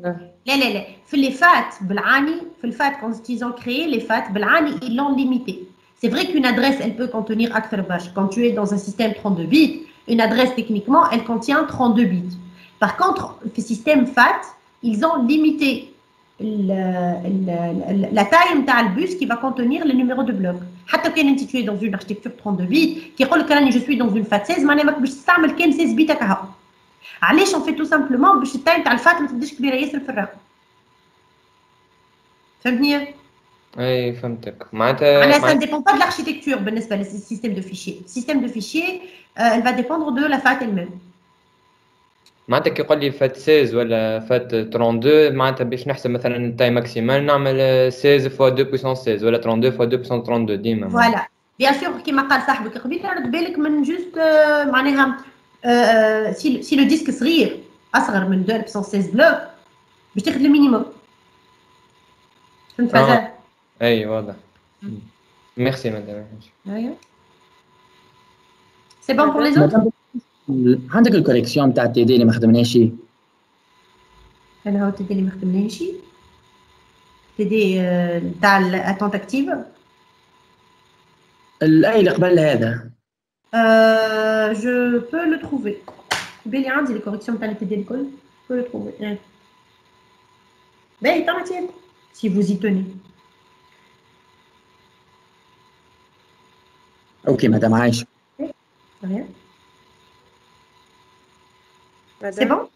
لا في اللي فات بالعاني في الفات quand ils ont créé les فات بالعاني ils l'ont limité. C'est vrai qu'une adresse elle peut contenir أكثر برشا. Quand tu es dans un système 32 bits, une adresse techniquement elle contient 32 bits. Par contre, في système FAT, ils ont limité la taille نتاع البus qui va contenir le numéro de bloc. حتى كان انت tu es dans une architecture 32 bits كيقول لك راني je suis dans une FAT 16 معناها ماك باش تستعمل كان 16 بيت هكا. علاش on fait tout simplement باش التايم تاع الفات ما تبداش كبيره ياسر في الرقم. فهمتني؟ اي فهمتك معناتها ça ne dépend pas de l'architecture بالنسبه للسيستم دو فيشي. السيستم دو فيشي elle va dépendre de la FAT elle-même. معناتها كي يقول لي فات 16 ولا فات 32 معناتها باش نحسب مثلا التايم ماكسيمال نعمل 16 فوا 2 بويسونس 16 ولا 32 فوا 2 بويسونس 32 ديما. فوالا بيان سور كيما قال صاحبك قبيل رد بالك من جوست معناها سي لو ديسك صغير اصغر من 2 بويسونس 16 بلوك باش تاخذ المينيموم. فهمت هذا؟ اي واضح. ميرسي مدام. ايوه سي بون بور لي زوتر. عندك الكوريكسيون تاع التي دي اللي ما خدمناش. انا هو التي دي اللي ما خدمناش تي دي تاع الاتونت اكتيف. الاي اللي قبل هذا جو بو لو تروفي بالي عندي الكوريكسيون تاع التي دي الكل بو لو تروفي. باهي طماطيل si vous y tenez. اوكي مدام عايشه. C'est bon?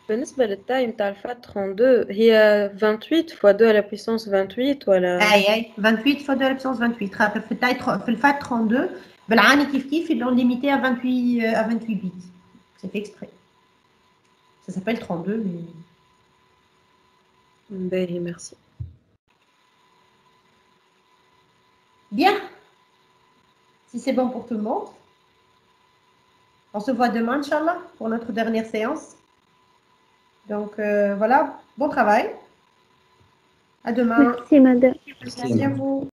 بالنسبة للتايم تاع الفات 32 هي 28 fois 2 à la puissance 28 ولا؟ اي 28 fois 2 à la puissance 28 خاطر في التاي في الفات 32 بالعاني كيف ils l'ont limité à 28 bits. C'est fait exprès. Ça s'appelle 32 mais. باهي merci. Bien. Si c'est bon pour tout le monde. On se voit demain, Inch'Allah, pour notre dernière séance. Donc, voilà, bon travail. À demain. Merci, madame. Merci à vous.